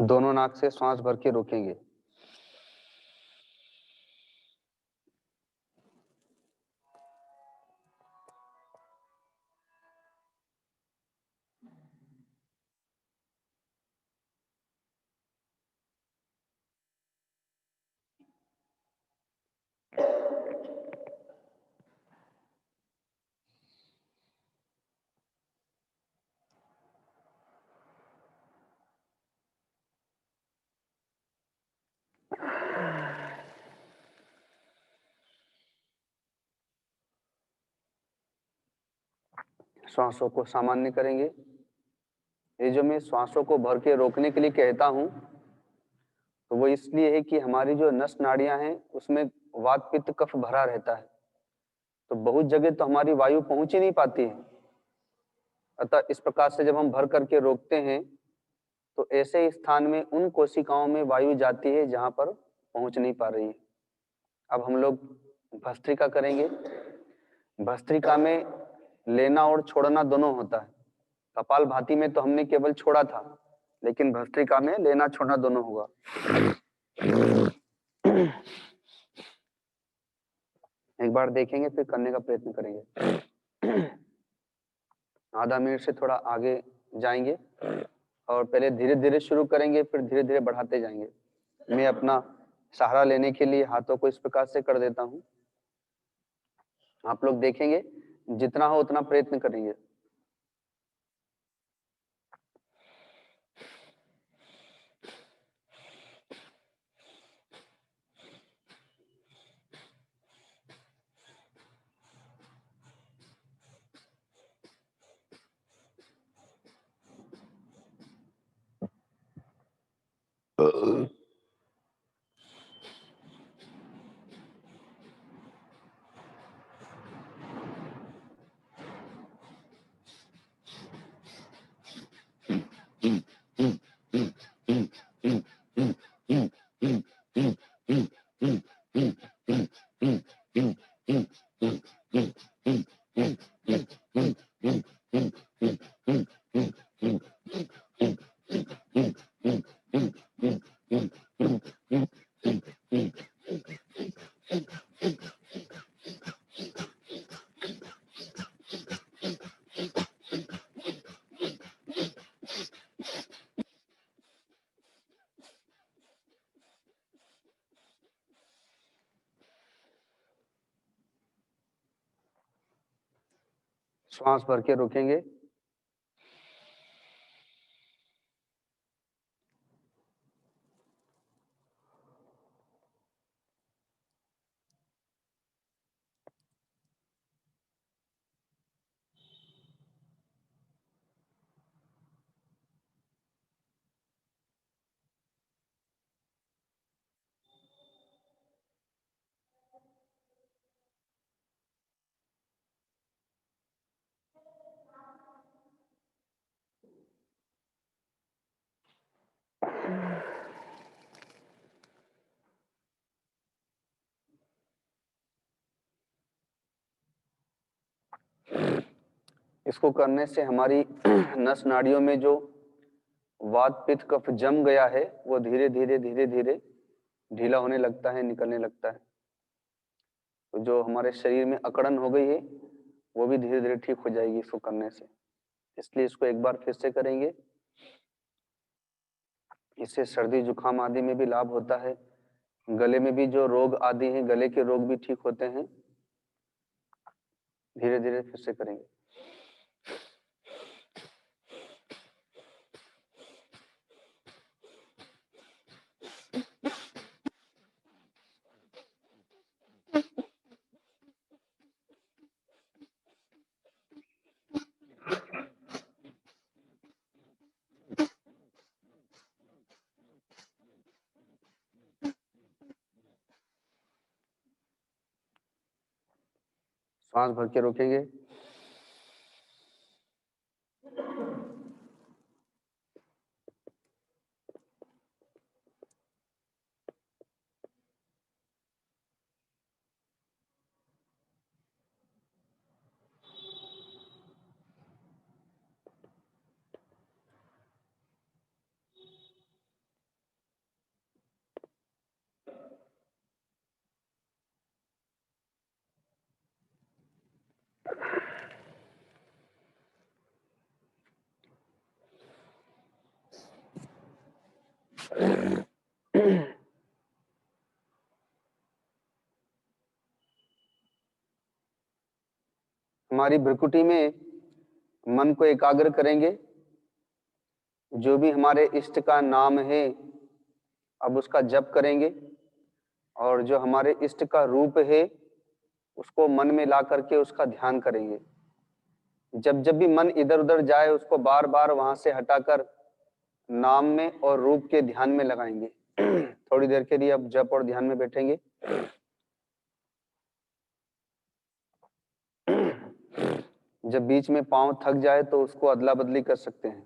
दोनों नाक से श्वास भर के रोकेंगे। श्वासों को सामान्य करेंगे। ये जो मैं श्वासों को भर के रोकने के लिए कहता हूं, तो वो इसलिए है कि हमारी जो नस नाड़ियां हैं उसमें वात पित्त कफ भरा रहता है, तो बहुत जगह तो हमारी वायु पहुंच ही नहीं पाती है। अतः इस प्रकार से जब हम भर करके रोकते हैं तो ऐसे स्थान में उन कोशिकाओं में वायु जाती है जहां पर पहुंच नहीं पा रही है। अब हम लोग भस्त्रिका करेंगे। भस्त्रिका में लेना और छोड़ना दोनों होता है। कपालभाति में तो हमने केवल छोड़ा था, लेकिन भस्त्रिका में लेना छोड़ना दोनों होगा। एक बार देखेंगे फिर करने का प्रयत्न करेंगे। आधा मिनट से थोड़ा आगे जाएंगे और पहले धीरे धीरे शुरू करेंगे, फिर धीरे धीरे बढ़ाते जाएंगे। मैं अपना सहारा लेने के लिए हाथों को इस प्रकार से कर देता हूं। आप लोग देखेंगे, जितना हो उतना प्रयत्न करेंगे। श्वास भर के रोकेंगे। इसको करने से हमारी नस नाड़ियों में जो वात पित्त कफ जम गया है वो धीरे धीरे धीरे धीरे ढीला होने लगता है, निकलने लगता है। तो जो हमारे शरीर में अकड़न हो गई है वो भी धीरे धीरे ठीक हो जाएगी इसको करने से। इसलिए इसको एक बार फिर से करेंगे। इससे सर्दी जुकाम आदि में भी लाभ होता है। गले में भी जो रोग आदि हैं, गले के रोग भी ठीक होते हैं। धीरे धीरे फिर से करेंगे। सांस भर के रोकेंगे। हमारी भ्रुकुटी में मन को एकाग्र करेंगे। जो भी हमारे इष्ट का नाम है अब उसका जप करेंगे, और जो हमारे इष्ट का रूप है उसको मन में ला करके उसका ध्यान करेंगे। जब जब भी मन इधर उधर जाए उसको बार बार वहां से हटाकर नाम में और रूप के ध्यान में लगाएंगे। थोड़ी देर के लिए अब जप और ध्यान में बैठेंगे। जब बीच में पांव थक जाए तो उसको अदला बदली कर सकते हैं।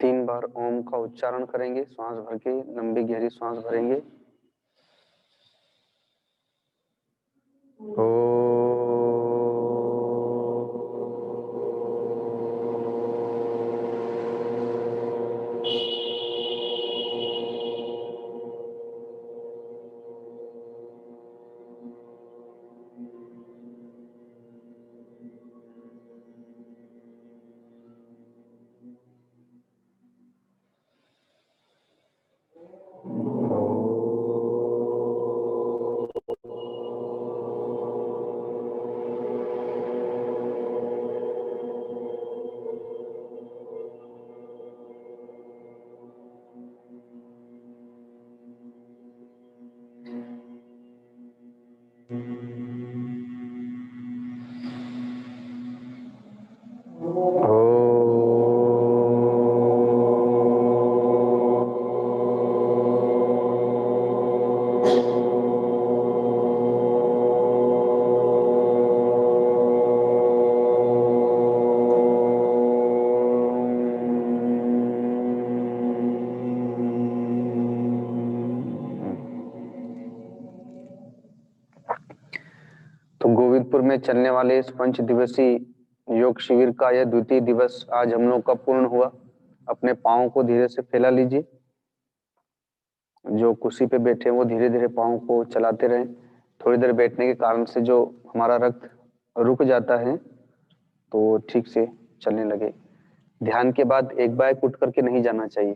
3 बार ओम का उच्चारण करेंगे, श्वास भर के लंबी गहरी श्वास भरेंगे। तो गोविंदपुर में चलने वाले इस 5 दिवसीय योग शिविर का यह द्वितीय दिवस आज हम लोग का पूर्ण हुआ। अपने पाँव को धीरे से फैला लीजिए। जो कुर्सी पे बैठे हैं वो धीरे धीरे पाँव को चलाते रहें। थोड़ी देर बैठने के कारण से जो हमारा रक्त रुक जाता है तो ठीक से चलने लगे। ध्यान के बाद एक बार उठ करके नहीं जाना चाहिए।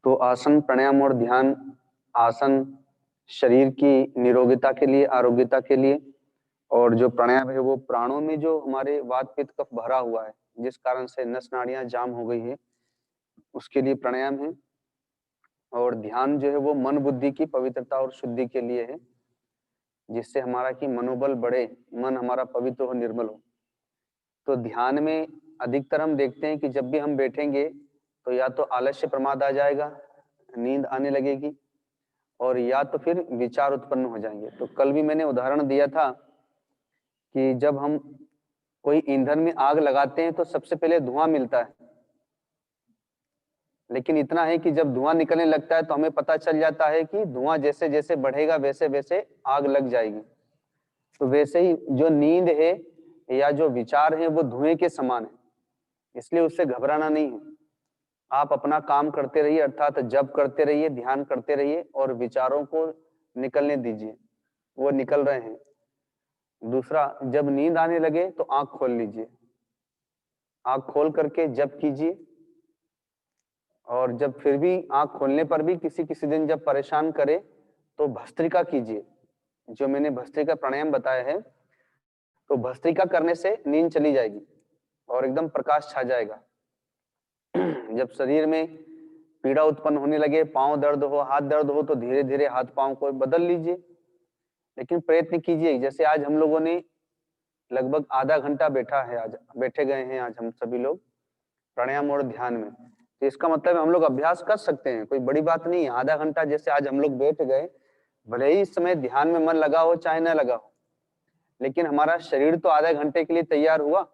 तो आसन, प्राणायाम और ध्यान, आसन शरीर की निरोगिता के लिए, आरोग्यता के लिए, और जो प्राणायाम है वो प्राणों में जो हमारे वात पित्त कफ भरा हुआ है, जिस कारण से नस नाड़ियां जाम हो गई है, उसके लिए प्राणायाम है। और ध्यान जो है वो मन बुद्धि की पवित्रता और शुद्धि के लिए है, जिससे हमारा की मनोबल बढ़े, मन हमारा पवित्र हो, निर्मल हो। तो ध्यान में अधिकतर हम देखते हैं कि जब भी हम बैठेंगे तो या तो आलस्य प्रमाद आ जाएगा, नींद आने लगेगी, और या तो फिर विचार उत्पन्न हो जाएंगे। तो कल भी मैंने उदाहरण दिया था कि जब हम कोई ईंधन में आग लगाते हैं तो सबसे पहले धुआं मिलता है, लेकिन इतना है कि जब धुआं निकलने लगता है तो हमें पता चल जाता है कि धुआं जैसे जैसे बढ़ेगा वैसे वैसे आग लग जाएगी। तो वैसे ही जो नींद है या जो विचार है वो धुएं के समान है, इसलिए उससे घबराना नहीं है। आप अपना काम करते रहिए, अर्थात जप करते रहिए, ध्यान करते रहिए और विचारों को निकलने दीजिए, वो निकल रहे हैं। दूसरा, जब नींद आने लगे तो आंख खोल लीजिए, आंख खोल करके जप कीजिए। और जब फिर भी आंख खोलने पर भी किसी किसी दिन जब परेशान करे तो भस्त्रिका कीजिए। जो मैंने भस्त्रिका प्राणायाम बताया है, तो भस्त्रिका करने से नींद चली जाएगी और एकदम प्रकाश छा जाएगा। जब शरीर में पीड़ा उत्पन्न होने लगे, पांव दर्द हो, हाथ दर्द हो, तो धीरे धीरे हाथ पांव को बदल लीजिए, लेकिन प्रयत्न कीजिए। जैसे आज हम लोगों ने लगभग आधा घंटा बैठे गए हैं आज हम सभी लोग प्राणायाम और ध्यान में। तो इसका मतलब हम लोग अभ्यास कर सकते हैं, कोई बड़ी बात नहीं है। आधा घंटा जैसे आज हम लोग बैठ गए, भले ही इस समय ध्यान में मन लगा हो चाहे न लगा हो, लेकिन हमारा शरीर तो आधे घंटे के लिए तैयार हुआ।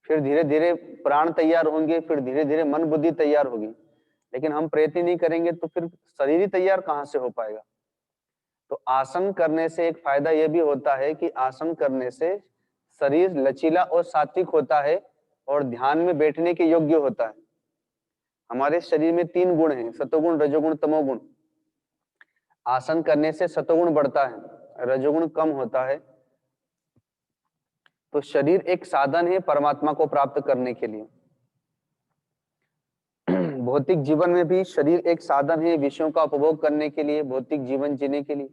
फिर धीरे धीरे प्राण तैयार होंगे, फिर धीरे धीरे मन बुद्धि तैयार होगी। लेकिन हम प्रयत्न नहीं करेंगे तो फिर शरीर ही तैयार कहाँ से हो पाएगा। तो आसन करने से एक फायदा यह भी होता है कि आसन करने से शरीर लचीला और सात्विक होता है और ध्यान में बैठने के योग्य होता है। हमारे शरीर में 3 गुण हैं, सतोगुण, रजोगुण, तमोगुण। आसन करने से सतोगुण बढ़ता है, रजोगुण कम होता है। तो शरीर एक साधन है परमात्मा को प्राप्त करने के लिए। भौतिक जीवन में भी शरीर एक साधन है विषयों का उपभोग करने के लिए, भौतिक जीवन जीने के लिए,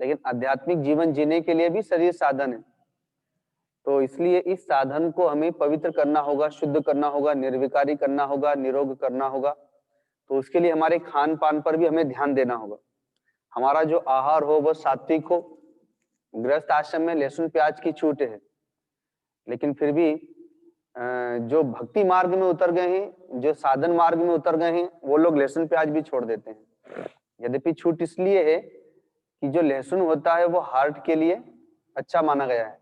लेकिन आध्यात्मिक जीवन जीने के लिए भी शरीर साधन है। तो इसलिए इस साधन को हमें पवित्र करना होगा, शुद्ध करना होगा, निर्विकारी करना होगा, निरोग करना होगा। तो उसके लिए हमारे खान पान पर भी हमें ध्यान देना होगा। हमारा जो आहार हो वो सात्विक हो। गृहस्थ आश्रम में लहसुन प्याज की छूट है, लेकिन फिर भी जो भक्ति मार्ग में उतर गए हैं, जो साधन मार्ग में उतर गए हैं, वो लोग लहसुन प्याज भी छोड़ देते हैं। यद्यपि छूट इसलिए है कि जो लहसुन होता है वो हार्ट के लिए अच्छा माना गया है,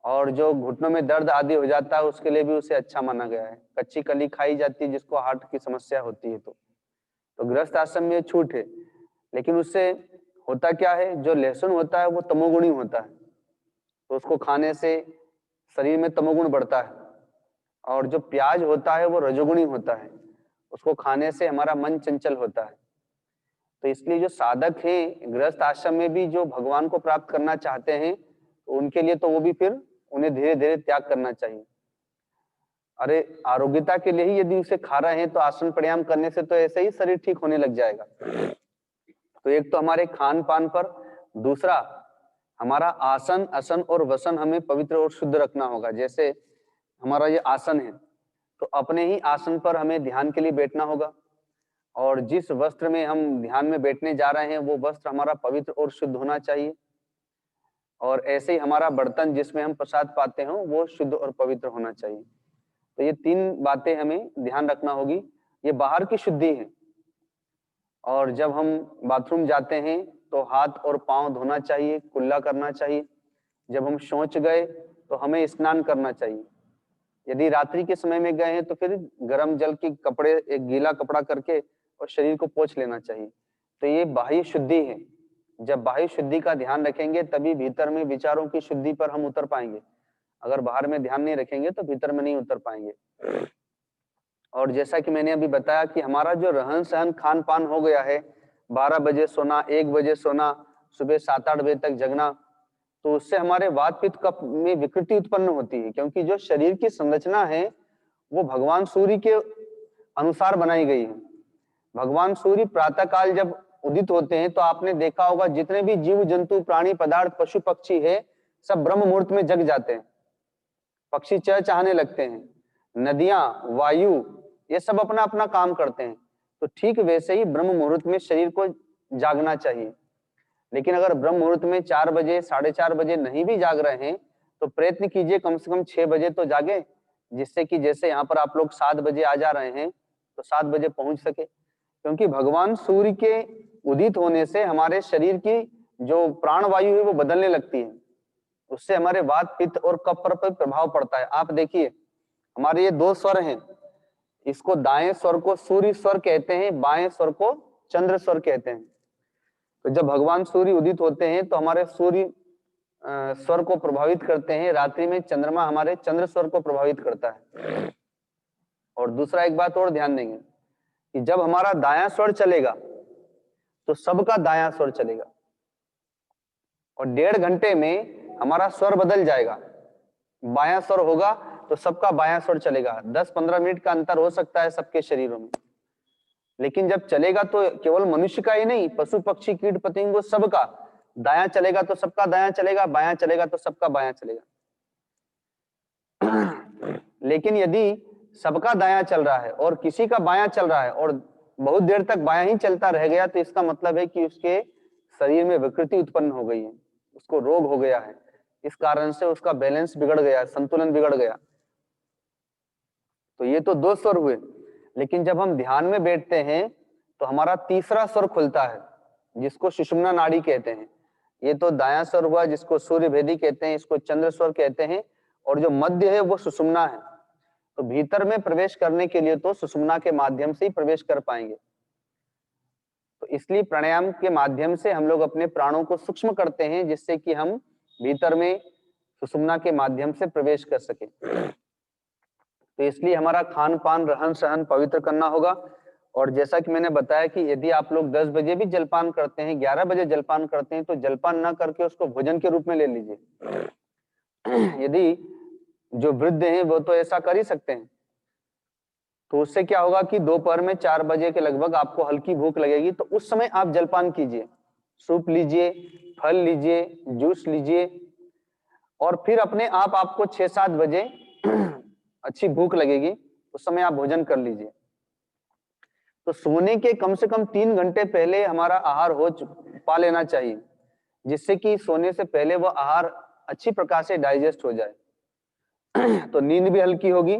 और जो घुटनों में दर्द आदि हो जाता है उसके लिए भी उसे अच्छा माना गया है। कच्ची कली खाई जाती है जिसको हार्ट की समस्या होती है। तो गृहस्थ आश्रम में छूट है, लेकिन उससे होता क्या है, जो लहसुन होता है वो तमोगुणी होता है, तो उसको खाने से शरीर में तमोगुण बढ़ता है। और जो प्याज होता है वो रजोगुणी होता है, उसको खाने से हमारा मन चंचल होता है। तो इसलिए जो साधक हैं गृहस्थ आश्रम में भी, जो भगवान को प्राप्त करना चाहते हैं, तो उनके लिए तो वो भी फिर उन्हें धीरे धीरे त्याग करना चाहिए। अरे आरोग्यता के लिए ही यदि उसे खा रहे हैं तो आसन प्राणायाम करने से तो ऐसे ही शरीर ठीक होने लग जाएगा। तो एक तो हमारे खान पान पर, दूसरा हमारा आसन, असन और वसन हमें पवित्र और शुद्ध रखना होगा। जैसे हमारा ये आसन है, तो अपने ही आसन पर हमें ध्यान के लिए बैठना होगा, और जिस वस्त्र में हम ध्यान में बैठने जा रहे हैं वो वस्त्र हमारा पवित्र और शुद्ध होना चाहिए। और ऐसे ही हमारा बर्तन जिसमें हम प्रसाद पाते हो वो शुद्ध और पवित्र होना चाहिए। तो ये 3 बातें हमें ध्यान रखना होगी। ये बाहर की शुद्धि है। और जब हम बाथरूम जाते हैं तो हाथ और पांव धोना चाहिए, कुल्ला करना चाहिए। जब हम शौच गए तो हमें स्नान करना चाहिए। यदि रात्रि के समय में गए हैं तो फिर गर्म जल की कपड़े, एक गीला कपड़ा करके और शरीर को पोंछ लेना चाहिए। तो ये बाह्य शुद्धि है। जब बाह्य शुद्धि का ध्यान रखेंगे तभी भीतर में विचारों की शुद्धि पर हम उतर पाएंगे। अगर बाहर में ध्यान नहीं रखेंगे तो भीतर में नहीं उतर पाएंगे। और जैसा कि मैंने अभी बताया कि हमारा जो रहन सहन खान पान हो गया है, 12 बजे सोना, 1 बजे सोना, सुबह 7-8 बजे तक जगना, तो उससे हमारे वात पित्त कफ में विकृति उत्पन्न होती है। क्योंकि जो शरीर की संरचना है वो भगवान सूर्य के अनुसार बनाई गई है। भगवान सूर्य प्रातः काल जब उदित होते हैं तो आपने देखा होगा जितने भी जीव जंतु प्राणी पदार्थ पशु पक्षी है सब ब्रह्म मुहूर्त में जग जाते हैं। पक्षी चहचहाने लगते हैं, नदियां, वायु, ये सब अपना अपना काम करते हैं। तो ठीक वैसे ही ब्रह्म मुहूर्त में शरीर को जागना चाहिए। लेकिन अगर ब्रह्म मुहूर्त में 4 बजे 4:30 बजे नहीं भी जाग रहे हैं तो प्रयत्न कीजिए कम से कम 6 बजे तो जागे, जिससे कि जैसे यहाँ पर आप लोग 7 बजे आ जा रहे हैं तो 7 बजे पहुंच सके। क्योंकि भगवान सूर्य के उदित होने से हमारे शरीर की जो प्राण वायु है वो बदलने लगती है। उससे हमारे वात पित्त और कफ पर प्रभाव पड़ता है। आप देखिए हमारे ये 2 स्वर हैं, इसको दाएं स्वर को सूर्य स्वर कहते हैं, बाएं स्वर को चंद्र स्वर कहते हैं। तो जब भगवान सूर्य उदित होते हैं तो हमारे सूर्य स्वर को प्रभावित करते हैं, रात्रि में चंद्रमा हमारे चंद्र स्वर को प्रभावित करता है। और दूसरा एक बात और ध्यान देंगे कि जब हमारा दायां स्वर चलेगा तो सबका दायां स्वर चलेगा और 1.5 घंटे में हमारा स्वर बदल जाएगा। बायां स्वर होगा तो सबका बायां स्वर चलेगा। 10-15 मिनट का अंतर हो सकता है सबके शरीरों में, लेकिन जब चलेगा तो केवल मनुष्य का ही नहीं, पशु पक्षी कीट पतंगों सबका दायां चलेगा तो सबका दायां चलेगा, बायां चलेगा तो सबका बायां चलेगा। लेकिन यदि सबका दायां चल रहा है और किसी का बायां चल रहा है और बहुत देर तक बायां ही चलता रह गया तो इसका मतलब है कि उसके शरीर में विकृति उत्पन्न हो गई है, उसको रोग हो गया है। इस कारण से उसका बैलेंस बिगड़ गया, संतुलन बिगड़ गया। तो ये तो 2 स्वर हुए। लेकिन जब हम ध्यान में बैठते हैं तो हमारा तीसरा स्वर खुलता है जिसको सुषुम्ना नाड़ी कहते हैं। ये तो दायां स्वर हुआ जिसको सूर्य भेदी कहते हैं, इसको चंद्र स्वर कहते हैं, और जो मध्य है वो सुषुम्ना है। तो भीतर में प्रवेश करने के लिए तो सुषुम्ना के माध्यम से ही प्रवेश कर पाएंगे। तो इसलिए प्राणायाम के माध्यम से हम लोग अपने प्राणों को सूक्ष्म करते हैं जिससे कि हम भीतर में सुषुम्ना के माध्यम से प्रवेश कर सके। तो इसलिए हमारा खान पान रहन सहन पवित्र करना होगा। और जैसा कि मैंने बताया कि यदि आप लोग 10 बजे भी जलपान करते हैं, 11 बजे जलपान करते हैं, तो जलपान ना करके उसको भोजन के रूप में ले लीजिए। यदि जो वृद्ध हैं वो तो ऐसा कर ही सकते हैं। तो उससे क्या होगा कि दोपहर में 4 बजे के लगभग आपको हल्की भूख लगेगी, तो उस समय आप जलपान कीजिए, सूप लीजिए, फल लीजिए, जूस लीजिए, और फिर अपने आप आपको 6-7 बजे अच्छी भूख लगेगी, उस समय आप भोजन कर लीजिए। तो सोने के कम से कम 3 घंटे पहले हमारा आहार पा लेना चाहिए, जिससे कि सोने से पहले वह आहार अच्छी प्रकार से डाइजेस्ट हो जाए। तो नींद भी हल्की होगी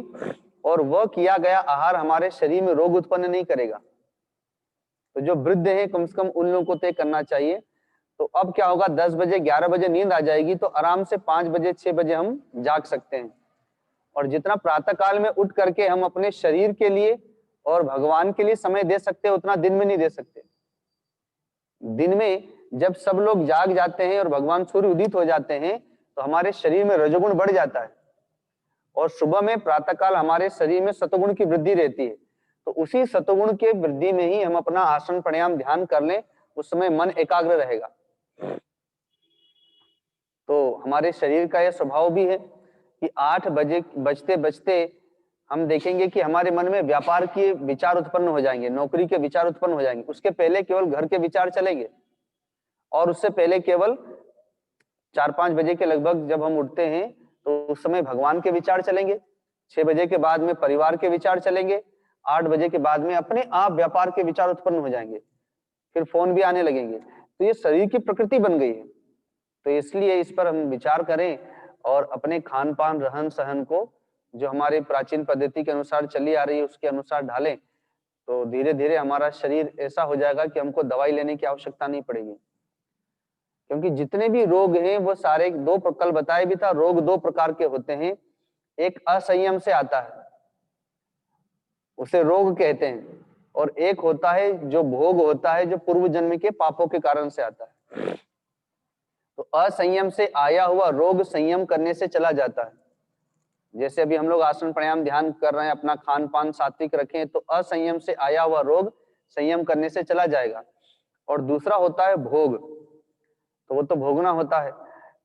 और वह किया गया आहार हमारे शरीर में रोग उत्पन्न नहीं करेगा। तो जो वृद्ध है कम से कम उन लोगों को तय करना चाहिए। तो अब क्या होगा, 10 बजे 11 बजे नींद आ जाएगी तो आराम से 5 बजे 6 बजे हम जाग सकते हैं। और जितना प्रातः काल में उठ करके हम अपने शरीर के लिए और भगवान के लिए समय दे सकते हैं उतना दिन में नहीं दे सकते। दिन में जब सब लोग जाग जाते हैं और भगवान सूर्य उदित हो जाते हैं तो हमारे शरीर में रजोगुण बढ़ जाता है, और सुबह में प्रातःकाल हमारे शरीर में सतोगुण की वृद्धि रहती है। तो उसी सतोगुण के वृद्धि में ही हम अपना आसन प्राणायाम ध्यान कर लें, उस समय मन एकाग्र रहेगा। तो हमारे शरीर का यह स्वभाव भी है कि 8 बजे बजते बजते हम देखेंगे कि हमारे मन में व्यापार के विचार उत्पन्न हो जाएंगे, नौकरी के विचार उत्पन्न हो जाएंगे। उसके पहले केवल घर के विचार चलेंगे, और उससे पहले केवल 4-5 बजे के लगभग जब हम उठते हैं तो उस समय भगवान के विचार चलेंगे। 6 बजे के बाद में परिवार के विचार चलेंगे। 8 बजे के बाद में अपने आप व्यापार के विचार उत्पन्न हो जाएंगे, फिर फोन भी आने लगेंगे। तो ये शरीर की प्रकृति बन गई है। तो इसलिए इस पर हम विचार करें और अपने खान पान रहन सहन को जो हमारी प्राचीन पद्धति के अनुसार चली आ रही है उसके अनुसार ढालें, तो धीरे धीरे हमारा शरीर ऐसा हो जाएगा कि हमको दवाई लेने की आवश्यकता नहीं पड़ेगी। क्योंकि जितने भी रोग हैं वो सारे कल बताया भी था, रोग 2 प्रकार के होते हैं। एक असंयम से आता है, उसे रोग कहते हैं, और एक होता है जो भोग होता है, जो पूर्व जन्म के पापों के कारण से आता है। तो असंयम से आया हुआ रोग संयम करने से चला जाता है। जैसे अभी हम लोग आसन प्राणायाम ध्यान कर रहे हैं, अपना खान पान सात्विक रखें, तो असंयम से आया हुआ रोग संयम करने से चला जाएगा। और दूसरा होता है भोग, तो वो तो भोगना होता है,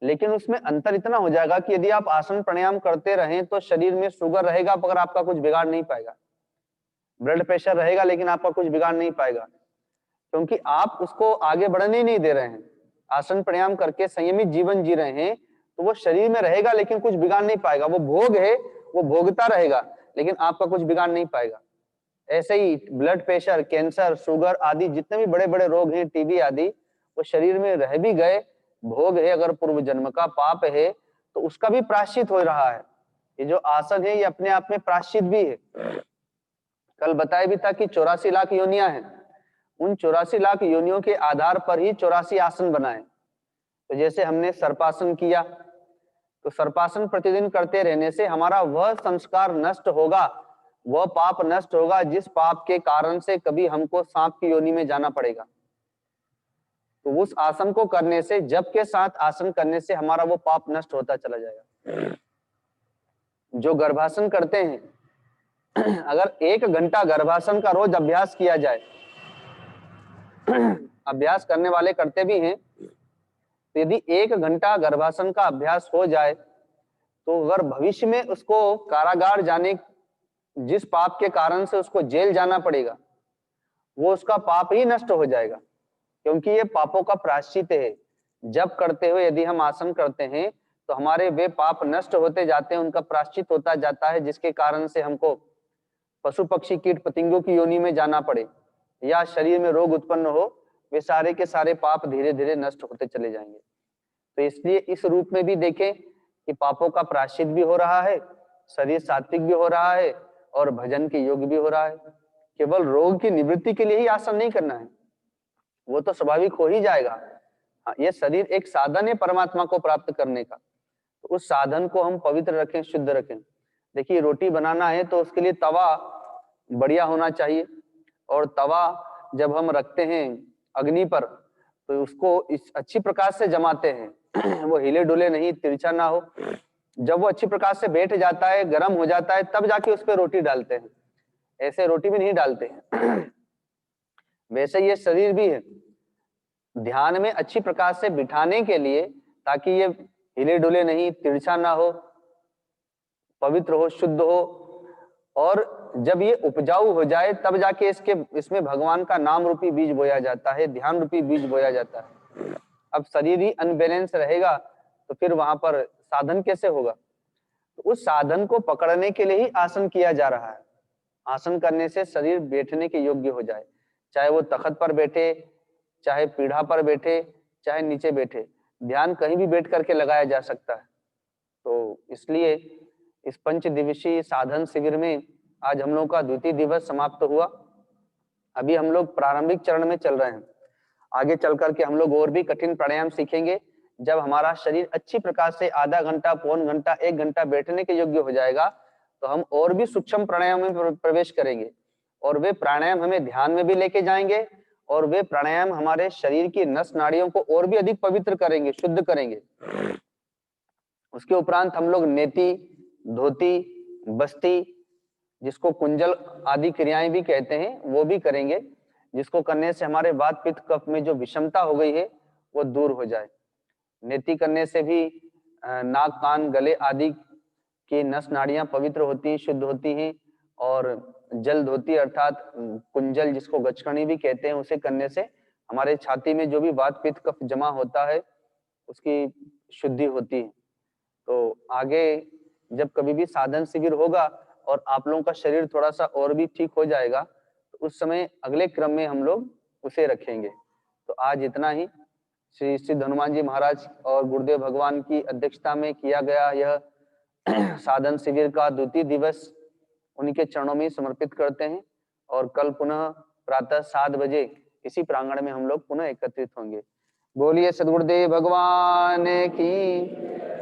लेकिन उसमें अंतर इतना हो जाएगा कि यदि आप आसन प्राणायाम करते रहें तो शरीर में शुगर रहेगा मगर आपका कुछ बिगाड़ नहीं पाएगा, ब्लड प्रेशर रहेगा लेकिन आपका कुछ बिगाड़ नहीं पाएगा, क्योंकि आप उसको आगे बढ़ने ही नहीं दे रहे हैं। आसन प्राणायाम करके संयमित जीवन जी रहे हैं, तो वो शरीर में रहेगा लेकिन कुछ बिगाड़ नहीं पाएगा। वो भोग है, वो भोगता रहेगा लेकिन आपका कुछ बिगाड़ नहीं पाएगा। ऐसे ही ब्लड प्रेशर, कैंसर, शुगर आदि जितने भी बड़े बड़े रोग हैं, टीबी आदि, वो शरीर में रह भी गए, भोग है, अगर पूर्व जन्म का पाप है तो उसका भी प्रायश्चित हो रहा है। ये जो आसन है ये अपने आप में प्रायश्चित भी है। कल बताया भी था कि 84 लाख योनियां हैं, उन 84 लाख योनियों के आधार पर ही 84 आसन बनाए। तो जैसे हमने सर्पासन किया, तो सर्पासन प्रतिदिन करते रहने से हमारा वह संस्कार नष्ट होगा, वह पाप नष्ट होगा जिस पाप के कारण से कभी हमको सांप की योनि में जाना पड़ेगा। तो उस आसन को करने से, जप के साथ आसन करने से हमारा वो पाप नष्ट होता चला जाएगा। जो गर्भासन करते हैं, अगर 1 घंटा गर्भासन का रोज अभ्यास किया जाए, अभ्यास करने वाले करते भी हैं, तो यदि 1 घंटा गर्भासन का अभ्यास हो जाए तो अगर भविष्य में उसको कारागार जाने, जिस पाप के कारण से उसको जेल जाना पड़ेगा, वो उसका पाप ही नष्ट हो जाएगा, क्योंकि ये पापों का प्रायश्चित है। जब करते हुए यदि हम आसन करते हैं तो हमारे वे पाप नष्ट होते जाते हैं, उनका प्रायश्चित होता जाता है, जिसके कारण से हमको पशु पक्षी कीट पतंगों की योनि में जाना पड़े या शरीर में रोग उत्पन्न हो, वे सारे के सारे पाप धीरे धीरे नष्ट होते चले जाएंगे। तो इसलिए इस रूप में भी देखें कि पापों का प्रायश्चित भी हो रहा है, शरीर सात्विक भी हो रहा है और भजन के योग भी हो रहा है। केवल रोग की निवृत्ति के लिए ही आसन नहीं करना है, वो तो स्वाभाविक हो ही जाएगा। हाँ, ये शरीर एक साधन है परमात्मा को प्राप्त करने का, तो उस साधन को हम पवित्र रखें, शुद्ध रखें। देखिए, रोटी बनाना है तो उसके लिए तवा बढ़िया होना चाहिए, और तवा जब हम रखते हैं अग्नि पर तो उसको इस अच्छी प्रकार से जमाते हैं, वो हिले डुले नहीं, तिरछा ना हो। जब वो अच्छी प्रकार से बैठ जाता है, गर्म हो जाता है, तब जाके उस पर रोटी डालते हैं, ऐसे रोटी भी नहीं डालते हैं। वैसे ये शरीर भी है, ध्यान में अच्छी प्रकार से बिठाने के लिए, ताकि ये हिले डुले नहीं, तिरछा ना हो, पवित्र हो, शुद्ध हो, और जब ये उपजाऊ हो जाए तब जाके इसमें भगवान का नाम रूपी बीज बोया जाता है, ध्यान रूपी बीज बोया जाता है। अब शरीर ही अनबैलेंस रहेगा तो फिर वहां पर साधन कैसे होगा? तो उस साधन को पकड़ने के लिए ही आसन किया जा रहा है। आसन करने से शरीर बैठने के योग्य हो जाए, चाहे वो तख्त पर बैठे, चाहे पीढ़ा पर बैठे, चाहे नीचे बैठे, ध्यान कहीं भी बैठ करके लगाया जा सकता है। तो इसलिए इस 5 दिवसीय साधन शिविर में आज हम लोग का द्वितीय दिवस समाप्त हुआ। अभी हम लोग प्रारंभिक चरण में चल रहे हैं, आगे चल करके हम लोग और भी कठिन प्राणायाम सीखेंगे। जब हमारा शरीर अच्छी प्रकार से आधा घंटा, पौन घंटा, 1 घंटा बैठने के योग्य हो जाएगा तो हम और भी सूक्ष्म प्राणायाम में प्रवेश करेंगे, और वे प्राणायाम हमें ध्यान में भी लेके जाएंगे, और वे प्राणायाम हमारे शरीर की नस नाड़ियों को और भी अधिक पवित्र करेंगे, शुद्ध करेंगे। उसके उपरांत हम लोग नेति, धोती, बस्ती, जिसको कुंजल आदि क्रियाएं भी कहते हैं, वो भी करेंगे, जिसको करने से हमारे वात पित्त कफ में जो विषमता हो गई है वो दूर हो जाए। नेति करने से भी नाक, कान, गले आदि की नस नाड़ियां पवित्र होती हैं, शुद्ध होती हैं, और जल धोती अर्थात कुंजल, जिसको गचकणी भी कहते हैं, उसे करने से हमारे छाती में जो भी वात पित्त कफ जमा होता है उसकी शुद्धि होती है। तो आगे जब कभी भी साधन शिविर होगा और आप लोगों का शरीर थोड़ा सा और भी ठीक हो जाएगा, तो उस समय अगले क्रम में हम लोग उसे रखेंगे। तो आज इतना ही। श्री सिद्ध हनुमान जी महाराज और गुरुदेव भगवान की अध्यक्षता में किया गया यह साधन शिविर का द्वितीय दिवस उन्हीं के चरणों में समर्पित करते हैं, और कल पुनः प्रातः 7 बजे इसी प्रांगण में हम लोग पुनः एकत्रित होंगे। बोलिए सद्गुरुदेव भगवान की,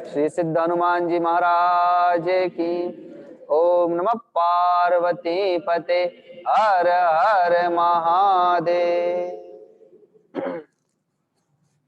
श्री सिद्ध हनुमान जी महाराज की। ओम नमः पार्वती पते हर हर महादेव।